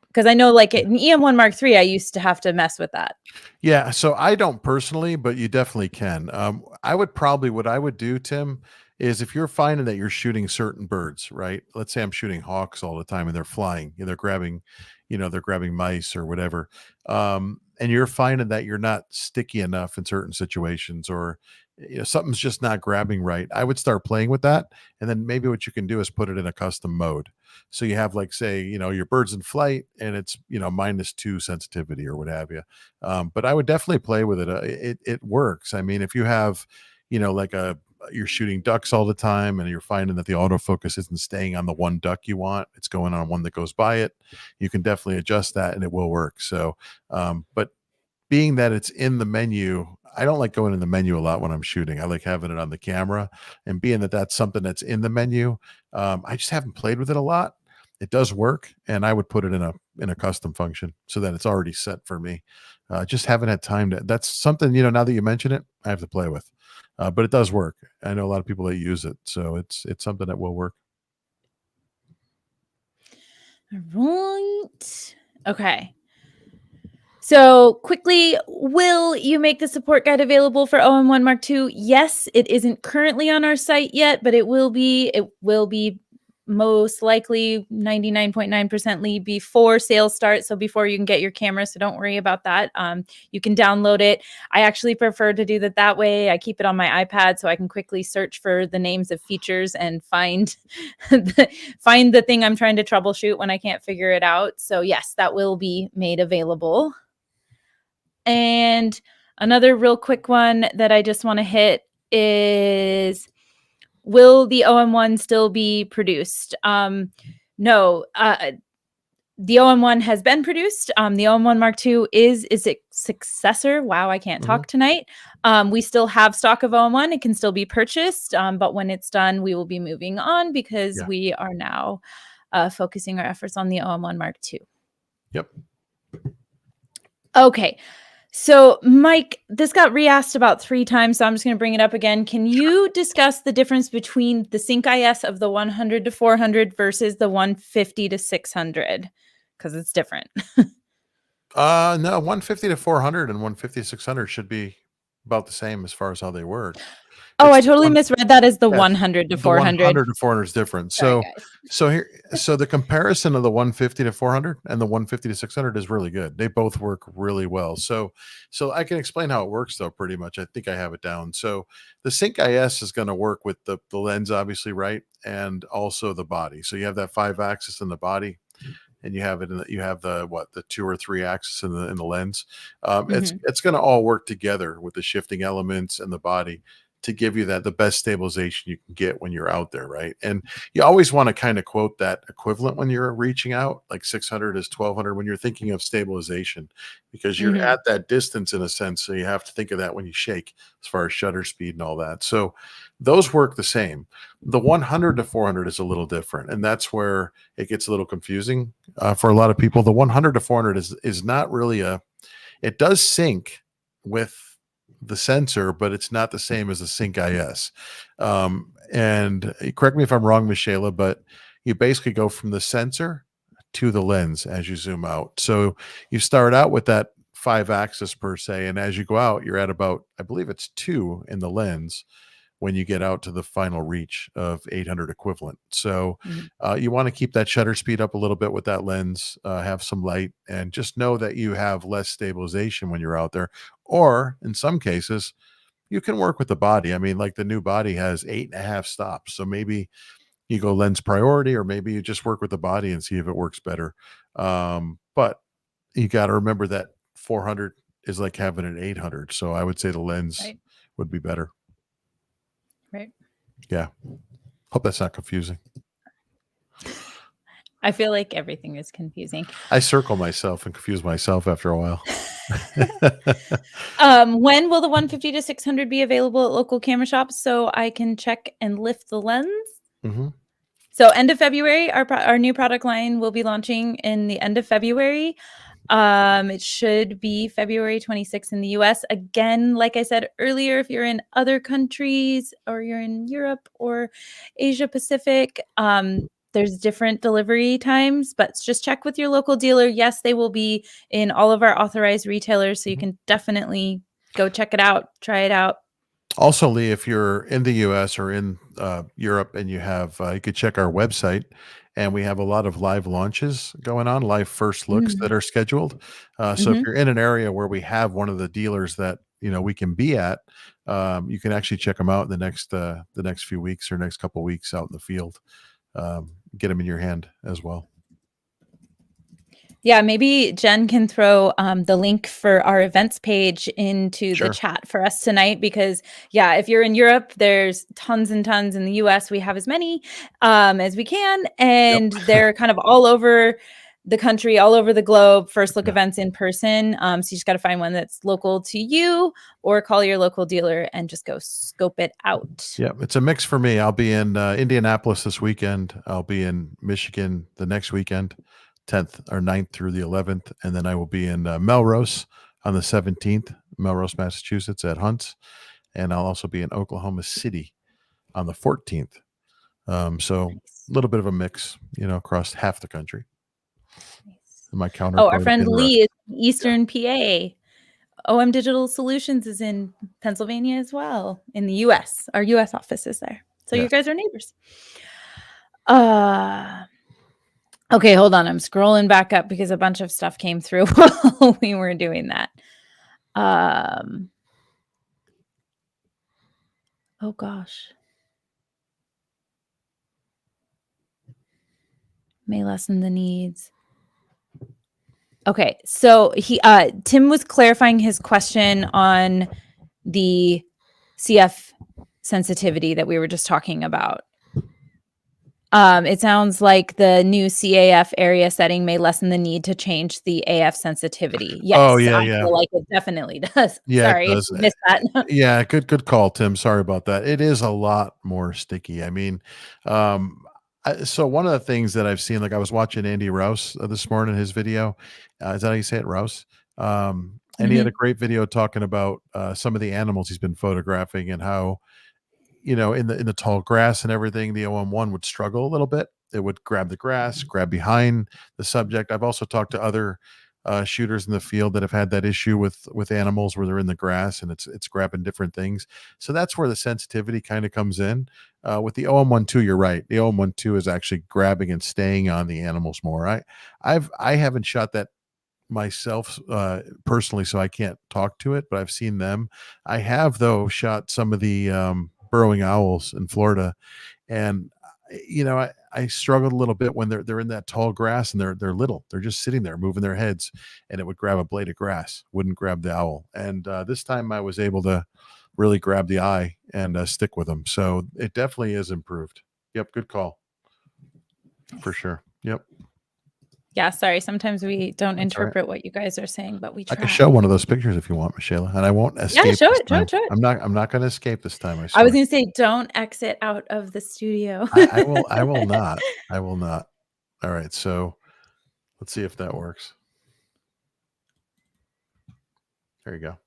Because I know like in EM1 Mark III, I used to have to mess with that. Yeah, so I don't personally, but you definitely can. I would probably what I would do, Tim, is if you're finding that you're shooting certain birds, right? Let's say I'm shooting hawks all the time and they're flying, they're grabbing, they're grabbing mice or whatever. And you're finding that you're not sticky enough in certain situations or something's just not grabbing right. I would start playing with that. And then maybe what you can do is put it in a custom mode. So you have like say, your bird's in flight and it's, -2 sensitivity or what have you. But I would definitely play with it. It works. I mean, if you have, like you're shooting ducks all the time and you're finding that the autofocus isn't staying on the one duck you want, it's going on one that goes by it. You can definitely adjust that and it will work. So, but being that it's in the menu, I don't like going in the menu a lot when I'm shooting. I like having it on the camera, and being that that's something that's in the menu, I just haven't played with it a lot. It does work, and I would put it in a custom function so that it's already set for me. Just haven't had time to. That's something now that you mention it, I have to play with, but it does work. I know a lot of people that use it, so it's something that will work. All right. Okay. So quickly, will you make the support guide available for OM1 Mark II? Yes, it isn't currently on our site yet, but it will be. It will be most likely 99.9% before sales start. So before you can get your camera. So don't worry about that. You can download it. I actually prefer to do that way. I keep it on my iPad so I can quickly search for the names of features and find find the thing I'm trying to troubleshoot when I can't figure it out. So yes, that will be made available. And another real quick one that I just want to hit is, will the OM1 still be produced? No, the OM1 has been produced. The OM1 Mark II is its successor. Wow, I can't Mhm. talk tonight. We still have stock of OM1. It can still be purchased, but when it's done, we will be moving on because Yeah. we are now focusing our efforts on the OM1 Mark II. Yep. Okay. So, Mike, this got re-asked about 3 times, so I'm just going to bring it up again. Can you discuss the difference between the Sync IS of the 100 to 400 versus the 150 to 600? Because it's different. No, 150 to 400 and 150 to 600 should be about the same as far as how they work. Oh, I It's the totally one misread that as the Yes, 100 to the 400. 100 to 400 is different. Sorry, So guys. so the comparison of the 150 to 400 and the 150 to 600 is really good. They both work really well. So I can explain how it works though pretty much. I think I have it down. So the Sync IS is going to work with the lens obviously, right? And also the body. So you have that 5-axis in the body and you have it in you have the 2 or 3 axis in the lens. Mhm. It's going to all work together with the shifting elements and the body to give you the best stabilization you can get when you're out there, right? And you always want to kind of quote that equivalent when you're reaching out, like 600 is 1200 when you're thinking of stabilization, because you're Mhm. at that distance in a sense. So you have to think of that when you shake as far as shutter speed and all that. So those work the same. The 100 to 400 is a little different, and that's where it gets a little confusing for a lot of people. The 100 to 400 is not really it does sync with the sensor, but it's not the same as the Sync IS. And correct me if I'm wrong, Michelle, but you basically go from the sensor to the lens as you zoom out. So you start out with that 5-axis per se, and as you go out, you're at about, I believe it's 2 in the lens when you get out to the final reach of 800 equivalent. So Mhm. you want to keep that shutter speed up a little bit with that lens, have some light, and just know that you have less stabilization when you're out there. Or in some cases, you can work with the body. I mean, like the new body has 8.5 stops. So maybe you go lens priority, or maybe you just work with the body and see if it works better. But you got to remember that 400 is like having an 800. So I would say the lens Right. would be better. Right. Yeah. Hope that's not confusing. I feel like everything is confusing. I circle myself and confuse myself after a while. When will the 150 to 600 be available at local camera shops so I can check and lift the lens? Mhm. So end of February, our new product line will be launching in the end of February. It should be February 26th in the US. Again, like I said earlier, if you're in other countries or you're in Europe or Asia Pacific, there's different delivery times, but just check with your local dealer. Yes, they will be in all of our authorized retailers, so you Mhm. can definitely go check it out, try it out. Also, Lee, if you're in the US or in Europe and you could check our website, and we have a lot of live launches going on, live first looks Mm. that are scheduled. So if Mhm. you're in an area where we have one of the dealers that we can be at, you can actually check them out in the next few weeks or next couple weeks out in the field. Get them in your hand as well. Yeah, maybe Jen can throw the link for our events page into the Sure. chat for us tonight because, yeah, if you're in Europe, there's tons and tons. In the US, we have as many as we can, Yep. and they're kind of all over the country, all over the globe, first look Yeah. events in person. So you just got to find one that's local to you or call your local dealer and just go scope it out. Yeah, it's a mix for me. I'll be in Indianapolis this weekend. I'll be in Michigan the next weekend, 10th or 9th through the 11th. And then I will be in Melrose on the 17th, Melrose, Massachusetts at Hunt's. And I'll also be in Oklahoma City on the 14th. So Nice. a little bit of a mix, across half the country. Nice. And my Oh, our counterpart friend in the Lee rest. is in Eastern PA. OM Digital Solutions is in Pennsylvania as well, in the US. Our US office is there. So you Yes. guys are neighbors. Okay, hold on. I'm scrolling back up because a bunch of stuff came through while we were doing that. Oh gosh. May lessen the needs. Okay, so Tim was clarifying his question on the CF sensitivity that we were just talking about. It sounds like the new CAF area setting may lessen the need to change the AF sensitivity. Oh, Yes, yeah, I yeah. feel like it definitely does. Yeah, it Sorry if does. you missed that. Yeah, good call, Tim. Sorry about that. It is a lot more sticky. I mean, so one of the things that I've seen, like I was watching Andy Rouse this morning, his video. Is that how you say it, Rouse? And he had a Mhm. great video talking about some of the animals he's been photographing and how in the tall grass and everything, the OM1 would struggle a little bit. It would grab the grass, grab behind the subject. I've also talked to other shooters in the field that have had that issue with animals where they're in the grass and it's grabbing different things. So that's where the sensitivity kind of comes in. With the OM1 II, you're right. The OM1 II is actually grabbing and staying on the animals more. I haven't shot that myself personally, so I can't talk to it, but I've seen them. I have though shot some of the burrowing owls in Florida, and I struggled a little bit when they're in that tall grass and they're little. They're just sitting there moving their heads, and it would grab a blade of grass, wouldn't grab the owl. And this time I was able to really grab the eye and stick with them. So it definitely is improved. Yep, good call for Nice. sure. Yep, Yeah, sorry. Sometimes we don't that's all right. interpret what you guys are saying, but we I can try. show one of those pictures if you want, Michelle, and I won't Yeah, escape show this it, show it, time. show it. I'm not gonna escape this time, I I was swear. gonna say, don't exit out of the studio. I will not. I will not. All right, so let's see if that works. There you go.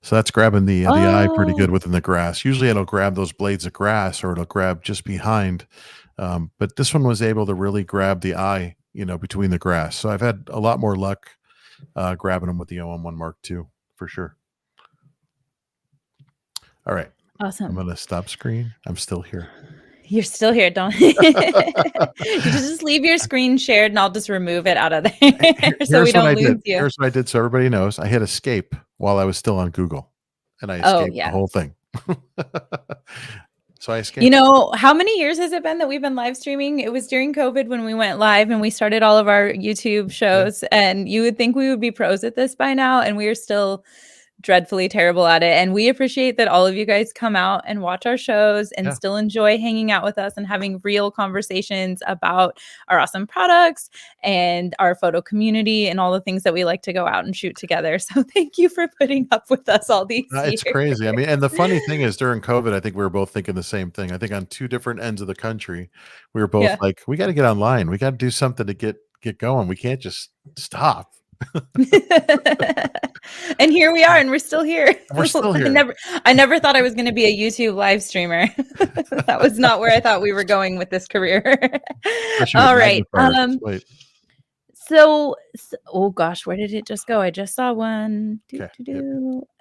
So that's grabbing the eye pretty Oh, good within the grass. Usually it'll grab those blades of grass or it'll grab just behind. But this one was able to really grab the eye, between the grass. So I've had a lot more luck grabbing them with the OM1 Mark II for sure. All right. I'm awesome. gonna stop screen. I'm still here. You're still here, don't you just leave your screen shared and I'll just remove it out of there so we Here's what don't I lose did. you. Here's what I did so everybody knows. I hit escape while I was still on Google, and I Oh, escaped the yeah. whole thing. So I You escaped. know, how many years has it been that we've been live streaming? It was during COVID when we went live and we started all of our YouTube Yeah. shows, and you would think we would be pros at this by now, and we are still dreadfully terrible at it. And we appreciate that all of you guys come out and watch our shows and still enjoy hanging out with us and having real conversations about our awesome products and our photo community and all the things that we like to go out and shoot together. So thank you for putting up with us all these years. It's crazy. I mean, and the funny thing is during COVID, I think we were both thinking the same thing. I think on two different ends of the country, we were both like, we got to get online. We got to do something to get going. We can't just stop. And here we are, and we're still here. We're still here. I never thought I was going to be a YouTube live streamer. That was not where I thought we were going with this career. All right. So, oh gosh, where did it just go? I just saw one.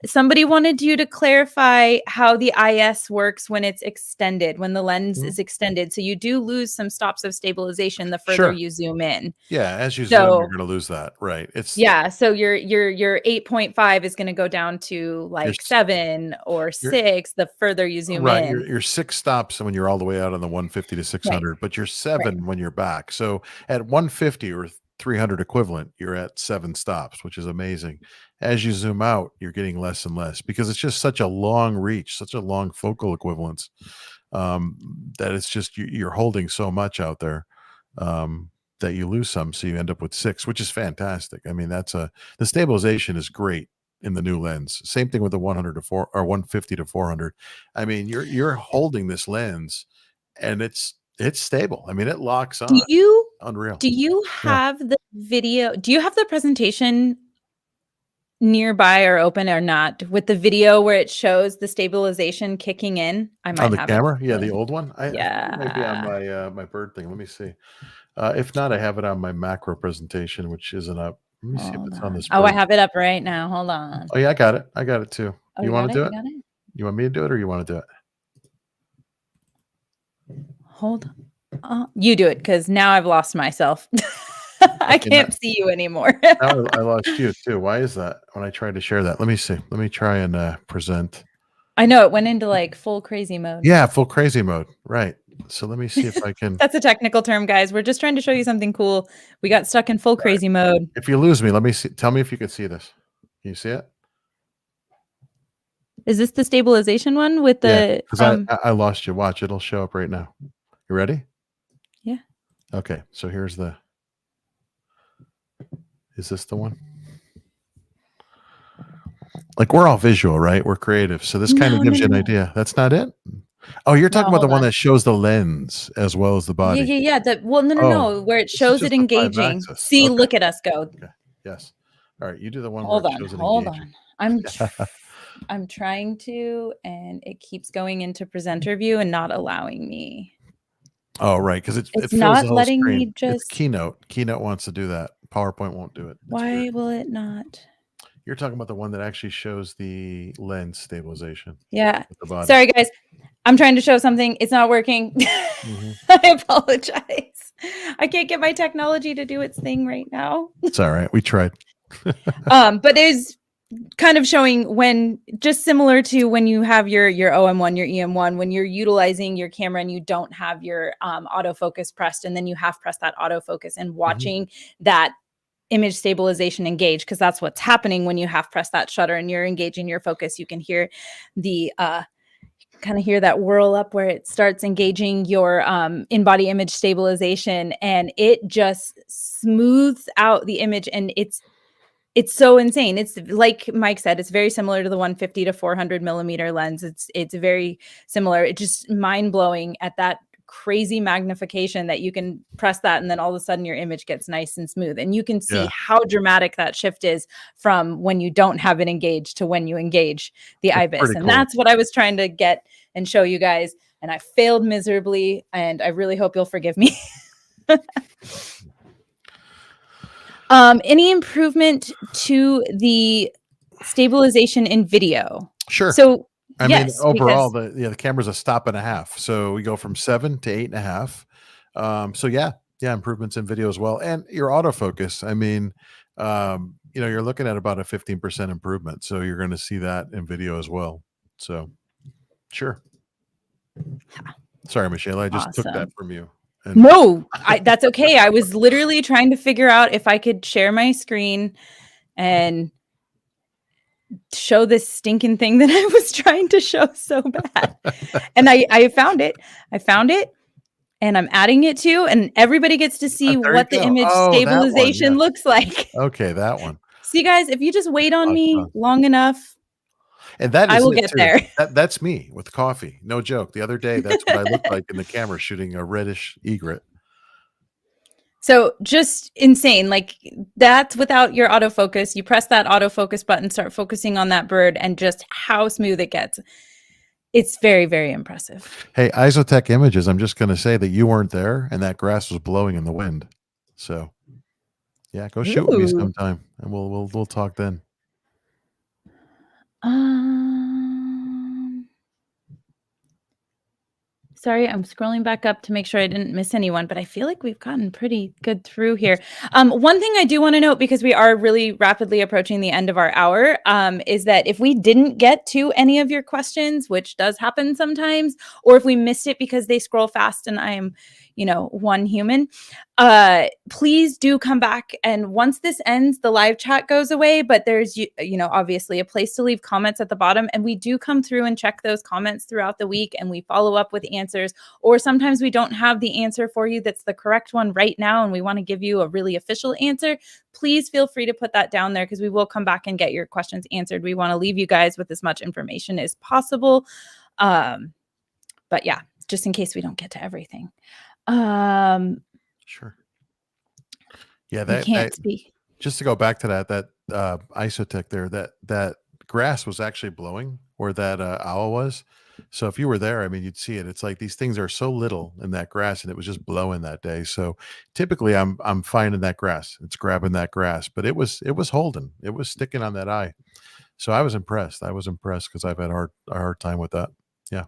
Somebody wanted you to clarify how the IS works when it's extended, when the lens is extended. So you do lose some stops of stabilization the further you zoom in. Yeah, as you zoom, you're going to lose that, right? So your 8.5 is going to go down to like 7 or 6 the further you zoom in. Your 6 stops when you're all the way out on the 150 to 600, but you're 7 when you're back. So at 150 or 300 equivalent, you're at 7 stops, which is amazing. As you zoom out, you're getting less and less because it's just such a long reach, such a long focal equivalence, that it's just you're holding so much out there that you lose some, so you end up with 6, which is fantastic. I mean, the stabilization is great in the new lens. Same thing with the 100 to 4 or 150 to 400. I mean, you're holding this lens, and it's stable. I mean, it locks on. Unreal. Do you have the video? Do you have the presentation nearby or open or not with the video where it shows the stabilization kicking in? I might on the have camera. It. Yeah, the old one. I maybe on my my bird thing. Let me see. If not, I have it on my macro presentation, which isn't up. Let me see if it's on this. Oh, I have it up right now. Hold on. Oh yeah, I got it. I got it too. Oh, you want to do it? You want me to do it, or you want to do it? Hold on. You do it, because now I've lost myself. I can't see you anymore. Now I lost you too. Why is that? When I tried to share that, let me see. Let me try and present. I know it went into like full crazy mode. Yeah, full crazy mode. Right. So let me see if I can. That's a technical term, guys. We're just trying to show you something cool. We got stuck in full crazy mode. If you lose me, let me see. Tell me if you can see this. Can you see it? Is this the stabilization one with the? Because I lost you. Watch, it'll show up right now. You ready? Yeah. Okay. So here's the. Is this the one? Like, we're all visual, right? We're creative. So this kind of gives you an idea. That's not it? Oh, you're talking about the one that shows the lens as well as the body. Yeah. No. Where it shows it engaging. See, look at us go. Okay. Yes. All right. You do the one hold where on, it shows it hold engaging. on. I'm trying to, and it keeps going into presenter view and not allowing me. Oh, right. Because it fills not the whole letting screen. me just. It's Keynote. Keynote wants to do that. PowerPoint won't do it. Why will it not? You're talking about the one that actually shows the lens stabilization. Yeah. Sorry, guys. I'm trying to show something. It's not working. I apologize. I can't get my technology to do its thing right now. It's all right. We tried. But it's kind of showing when, just similar to when you have your OM1, your EM1, when you're utilizing your camera and you don't have your autofocus pressed, and then you have pressed that autofocus and watching that image stabilization engage, because that's what's happening when you have pressed that shutter and you're engaging your focus. You can hear the kind of hear that whirl up where it starts engaging your in-body image stabilization, and it just smooths out the image, and it's so insane. It's like Mike said, it's very similar to the 150 to 400 millimeter lens. It's very similar. It's just mind-blowing at that crazy magnification that you can press that, and then all of a sudden your image gets nice and smooth, and you can see how dramatic that shift is from when you don't have it engaged to when you engage the IBIS. And that's what I was trying to get and show you guys, and I failed miserably, and I really hope you'll forgive me. Any improvement to the stabilization in video? Sure. So I mean, overall, the camera's a stop and a half. So we go from 7 to 8.5. So yeah, improvements in video as well. And your autofocus, I mean, you're looking at about a 15% improvement. So you're going to see that in video as well. So sure. Sorry, Michelle, I just took that from you. No, that's okay. I was literally trying to figure out if I could share my screen, and show this stinking thing that I was trying to show so bad. And I found it. And I'm adding it to, and everybody gets to see There you what the go. image Oh, that one. stabilization Yes. looks like. Okay, that one. See, guys, if you just wait A on lot of me fun. long enough, And that I is will it get too. there. That's me with coffee. No joke. The other day, that's what I looked like in the camera shooting a reddish egret. So just insane. Like that's without your autofocus. You press that autofocus button, start focusing on that bird, and just how smooth it gets. It's very, very impressive. Hey, Isotech Images, I'm just going to say that you weren't there and that grass was blowing in the wind. So, yeah, go shoot with me Ooh. sometime and we'll talk then. Sorry, I'm scrolling back up to make sure I didn't miss anyone, but I feel like we've gotten pretty good through here. One thing I do want to note, because we are really rapidly approaching the end of our hour, is that if we didn't get to any of your questions, which does happen sometimes, or if we missed it because they scroll fast and I am, one human, please do come back. And once this ends, the live chat goes away, but there's, obviously a place to leave comments at the bottom. And we do come through and check those comments throughout the week and we follow up with answers. Or sometimes we don't have the answer for you that's the correct one right now and we want to give you a really official answer. Please feel free to put that down there because we will come back and get your questions answered. We want to leave you guys with as much information as possible. But yeah, just in case we don't get to everything. Sure. Yeah, We can't speak. Just to go back to that Isotech there, that grass was actually blowing where that owl was. So if you were there, I mean, you'd see it. It's like these things are so little in that grass, and it was just blowing that day. So typically, I'm finding that grass. It's grabbing that grass, but it was holding. It was sticking on that eye. So I was impressed. Because I've had a hard time with that. Yeah.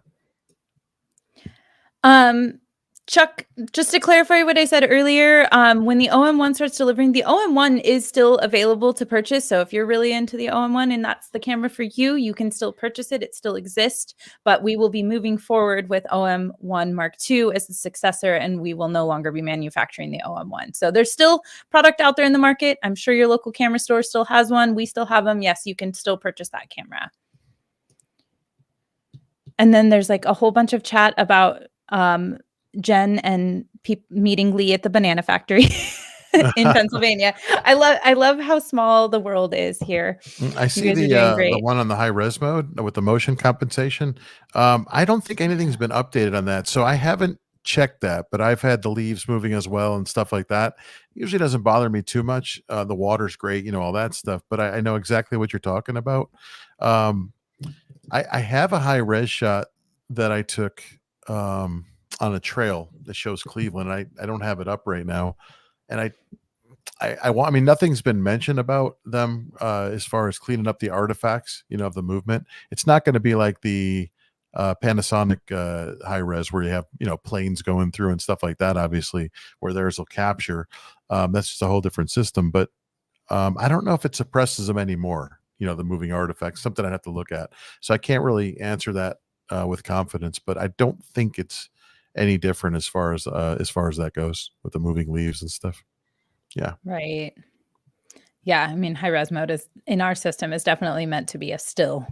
Chuck, just to clarify what I said earlier, when the OM1 starts delivering, the OM1 is still available to purchase. So if you're really into the OM1 and that's the camera for you, you can still purchase it. It still exists, but we will be moving forward with OM1 Mark II as the successor, and we will no longer be manufacturing the OM1. So there's still product out there in the market. I'm sure your local camera store still has one. We still have them. Yes, you can still purchase that camera. And then there's like a whole bunch of chat about Jen and meeting Lee at the banana factory in Pennsylvania. I love how small the world is here. I see You guys are doing great. the one on the high res mode with the motion compensation. I don't think anything's been updated on that, so I haven't checked that. But I've had the leaves moving as well and stuff like that. Usually doesn't bother me too much. The water's great, all that stuff. But I know exactly what you're talking about. I have a high res shot that I took on a trail that shows Cleveland. I don't have it up right now, and I mean, nothing's been mentioned about them as far as cleaning up the artifacts, of the movement. It's not going to be like the Panasonic high res where you have planes going through and stuff like that. Obviously, where theirs will capture. That's just a whole different system. But I don't know if it suppresses them anymore. The moving artifacts, something I'd have to look at. So I can't really answer that with confidence. But I don't think it's any different as far as that goes with the moving leaves and stuff. Yeah. Right. Yeah. I mean, high res mode is in our system is definitely meant to be a still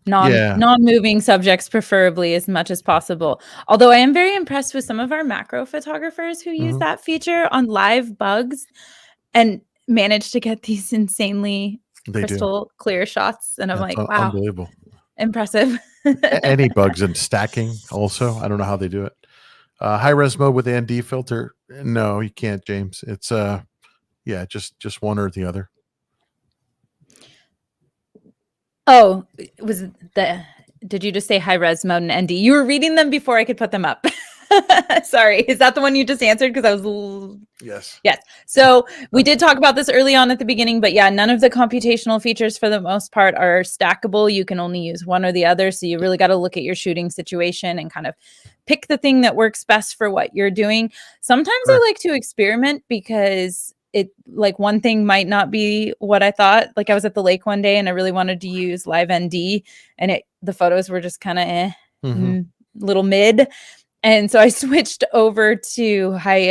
non-moving subjects, preferably as much as possible. Although I am very impressed with some of our macro photographers who use that feature on live bugs and manage to get these insanely crystal clear shots. And I'm like, wow, unbelievable. Impressive. Any bugs and stacking also. I don't know how they do it. High res mode with the ND filter. No, you can't, James. It's just one or the other. Oh, did you just say high res mode and ND? You were reading them before I could put them up. Sorry. Is that the one you just answered? Because I was Yes. So we did talk about this early on at the beginning, but yeah, none of the computational features for the most part are stackable. You can only use one or the other. So you really got to look at your shooting situation and kind of pick the thing that works best for what you're doing. Sometimes I like to experiment because one thing might not be what I thought. Like I was at the lake one day and I really wanted to use live ND and the photos were just kind of little mid. And so I switched over to high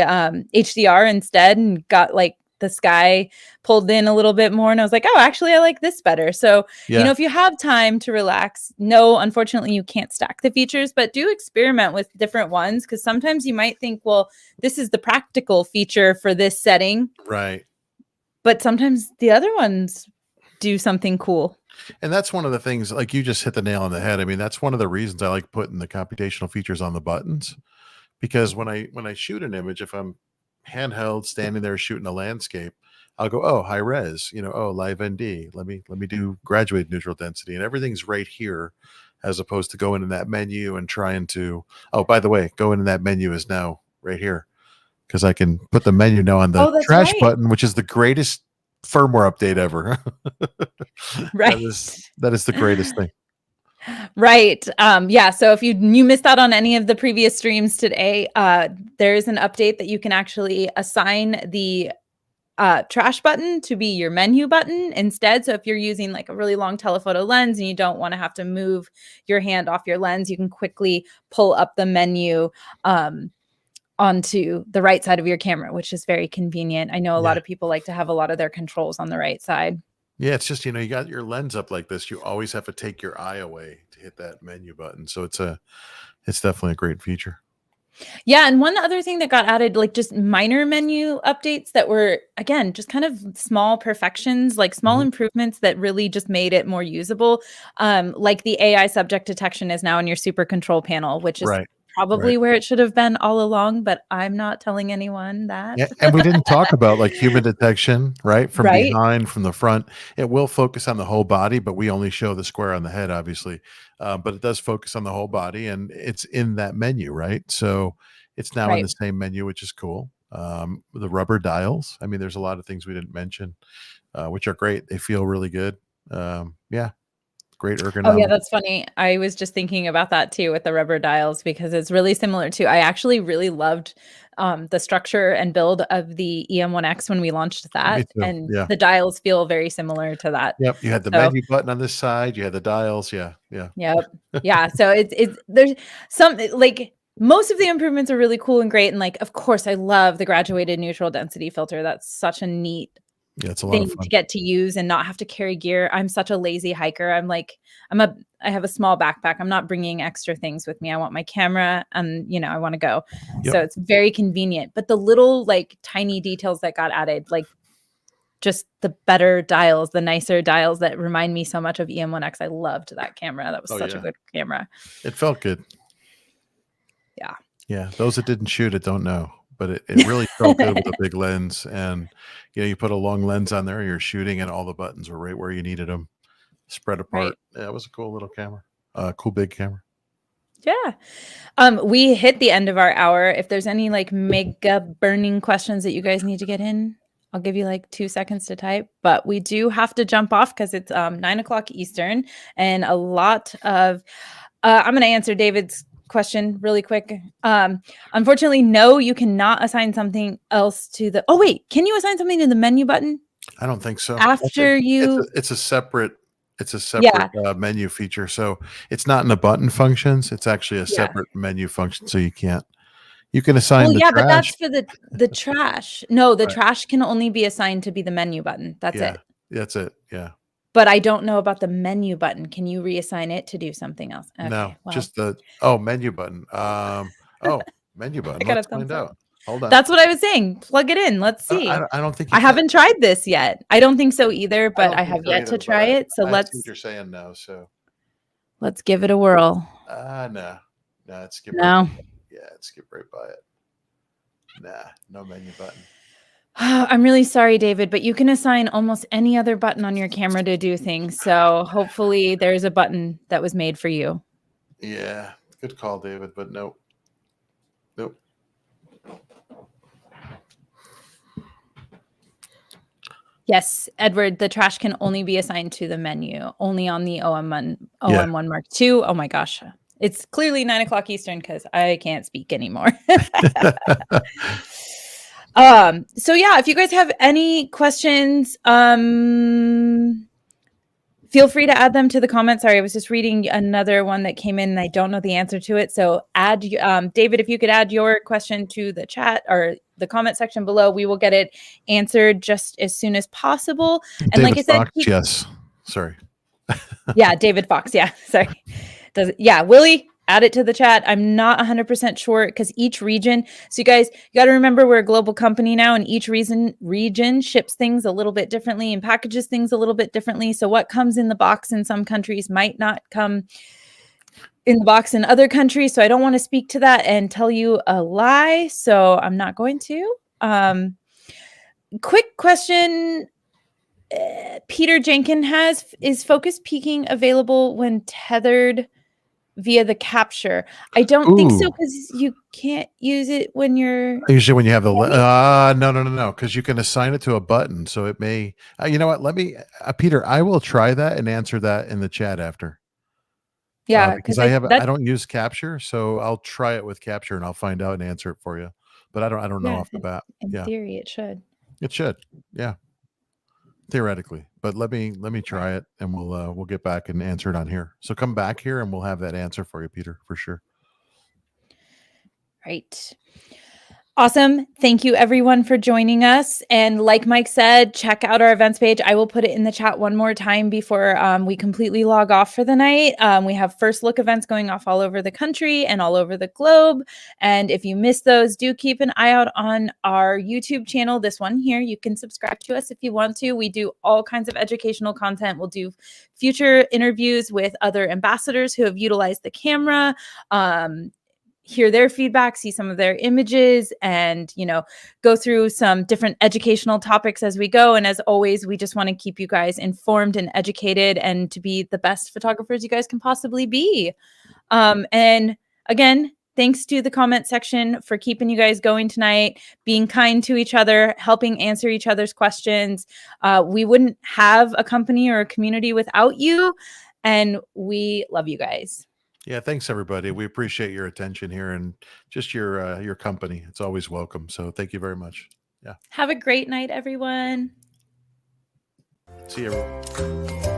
HDR instead and got like the sky pulled in a little bit more, and I was like, oh, actually I like this better. So if you have time to relax, no, unfortunately you can't stack the features, but do experiment with different ones, because sometimes you might think, well, this is the practical feature for this setting, right? But sometimes the other ones do something cool. And that's one of the things, like you just hit the nail on the head. I mean, that's one of the reasons I like putting the computational features on the buttons, because when I shoot an image, if I'm handheld standing there shooting a landscape, I'll go, oh, high res, oh, live ND. Let me do graduated neutral density, and everything's right here, as opposed to going in that menu and trying to, oh, by the way, going in that menu is now right here, because I can put the menu now on the trash button, which is the greatest firmware update ever. Right. That is the greatest thing. Right. Yeah. So if you missed out on any of the previous streams today, there is an update that you can actually assign the trash button to be your menu button instead. So if you're using like a really long telephoto lens and you don't want to have to move your hand off your lens, you can quickly pull up the menu onto the right side of your camera, which is very convenient. I know a lot of people like to have a lot of their controls on the right side. Yeah, it's just, you got your lens up like this. You always have to take your eye away to hit that menu button. So it's definitely a great feature. Yeah. And one other thing that got added, like just minor menu updates that were, again, just kind of small perfections, like small improvements that really just made it more usable. Like the AI subject detection is now in your super control panel, which is probably where it should have been all along, but I'm not telling anyone that. Yeah, and we didn't talk about like human detection, right? From behind, from the front. It will focus on the whole body, but we only show the square on the head, obviously. But it does focus on the whole body, and it's in that menu, right? So it's now in the same menu, which is cool. The rubber dials. I mean, there's a lot of things we didn't mention, which are great. They feel really good. Yeah. Great ergonomics. Oh yeah, that's funny. I was just thinking about that too with the rubber dials, because it's really similar to, I actually really loved the structure and build of the EM1X when we launched that. And the dials feel very similar to that. Yep. You had the menu button on this side, you had the dials. Yeah. Yep. Yeah. So it's there's some, like, most of the improvements are really cool and great. And like, of course, I love the graduated neutral density filter. That's such a neat it's a lot of fun to get to use and not have to carry gear. I'm such a lazy hiker. I have a small backpack. I'm not bringing extra things with me. I want my camera and, I want to go. So it's very convenient. But the little like tiny details that got added, like just the better dials, the nicer dials that remind me so much of EM1X. I loved that camera. That was such a good camera. It felt good. Yeah. Yeah. Those that didn't shoot it don't know. But it really felt good with a big lens, and you put a long lens on there, you're shooting, and all the buttons were right where you needed them, spread apart. Yeah, it was a cool little camera, cool big camera. Yeah. We hit the end of our hour. If there's any like mega burning questions that you guys need to get in, I'll give you like 2 seconds to type. But we do have to jump off because it's 9:00 Eastern, and a lot of I'm going to answer David's question really quick. Unfortunately, no, you cannot assign something else to the, oh wait, can you assign something to the menu button? I don't think so. After it's a separate menu feature. So it's not in the button functions. It's actually a separate menu function. So you can assign the trash. But that's for the trash. No, the trash can only be assigned to be the menu button. That's it. That's it. Yeah. But I don't know about the menu button. Can you reassign it to do something else? Okay, no, just the menu button. Menu button. Let's find out. Hold on. That's what I was saying. Plug it in. Let's see. I don't think I haven't tried this yet. I don't think so either, but I have yet to try it. So let's see what you're saying now. So let's give it a whirl. No, it's skip. No. It's skip right by it. Nah, no menu button. I'm really sorry, David, but you can assign almost any other button on your camera to do things. So hopefully there's a button that was made for you. Yeah, good call, David, but nope. Yes, Edward, the trash can only be assigned to the menu, only on the OM1 Mark II. Oh my gosh. It's clearly 9:00 Eastern because I can't speak anymore. So yeah, if you guys have any questions, feel free to add them to the comments. Sorry, I was just reading another one that came in and I don't know the answer to it. So add, David, if you could add your question to the chat or the comment section below. We will get it answered just as soon as possible. And David like I said, Fox, yes. Sorry. yeah, David Fox. Yeah, sorry. Willie, add it to the chat. I'm not 100% sure because each region. So you guys, you got to remember we're a global company now, and each region ships things a little bit differently and packages things a little bit differently. So what comes in the box in some countries might not come in the box in other countries. So I don't want to speak to that and tell you a lie. So I'm not going to. Quick question. Peter Jenkin is focus peaking available when tethered via the capture? I don't think so, because you can't use it when you're usually when you have the no, because you can assign it to a button, so it may you know what, let me Peter, I will try that and answer that in the chat after. Because I don't use capture, so I'll try it with capture and I'll find out and answer it for you, but I don't know off the bat. In theory it should, yeah, theoretically, but let me try it, and we'll get back and answer it on here. So come back here and we'll have that answer for you, Peter, for sure. Right. Awesome. Thank you everyone for joining us. And like Mike said, check out our events page. I will put it in the chat one more time before we completely log off for the night. We have first look events going off all over the country and all over the globe. And if you miss those, do keep an eye out on our YouTube channel. This one here, you can subscribe to us if you want to. We do all kinds of educational content. We'll do future interviews with other ambassadors who have utilized the camera, hear their feedback, see some of their images, and, go through some different educational topics as we go. And as always, we just want to keep you guys informed and educated and to be the best photographers you guys can possibly be. And again, thanks to the comment section for keeping you guys going tonight, being kind to each other, helping answer each other's questions. We wouldn't have a company or a community without you, and we love you guys. Yeah, thanks everybody. We appreciate your attention here and just your company. It's always welcome. So thank you very much. Yeah. Have a great night, everyone. See you, everyone.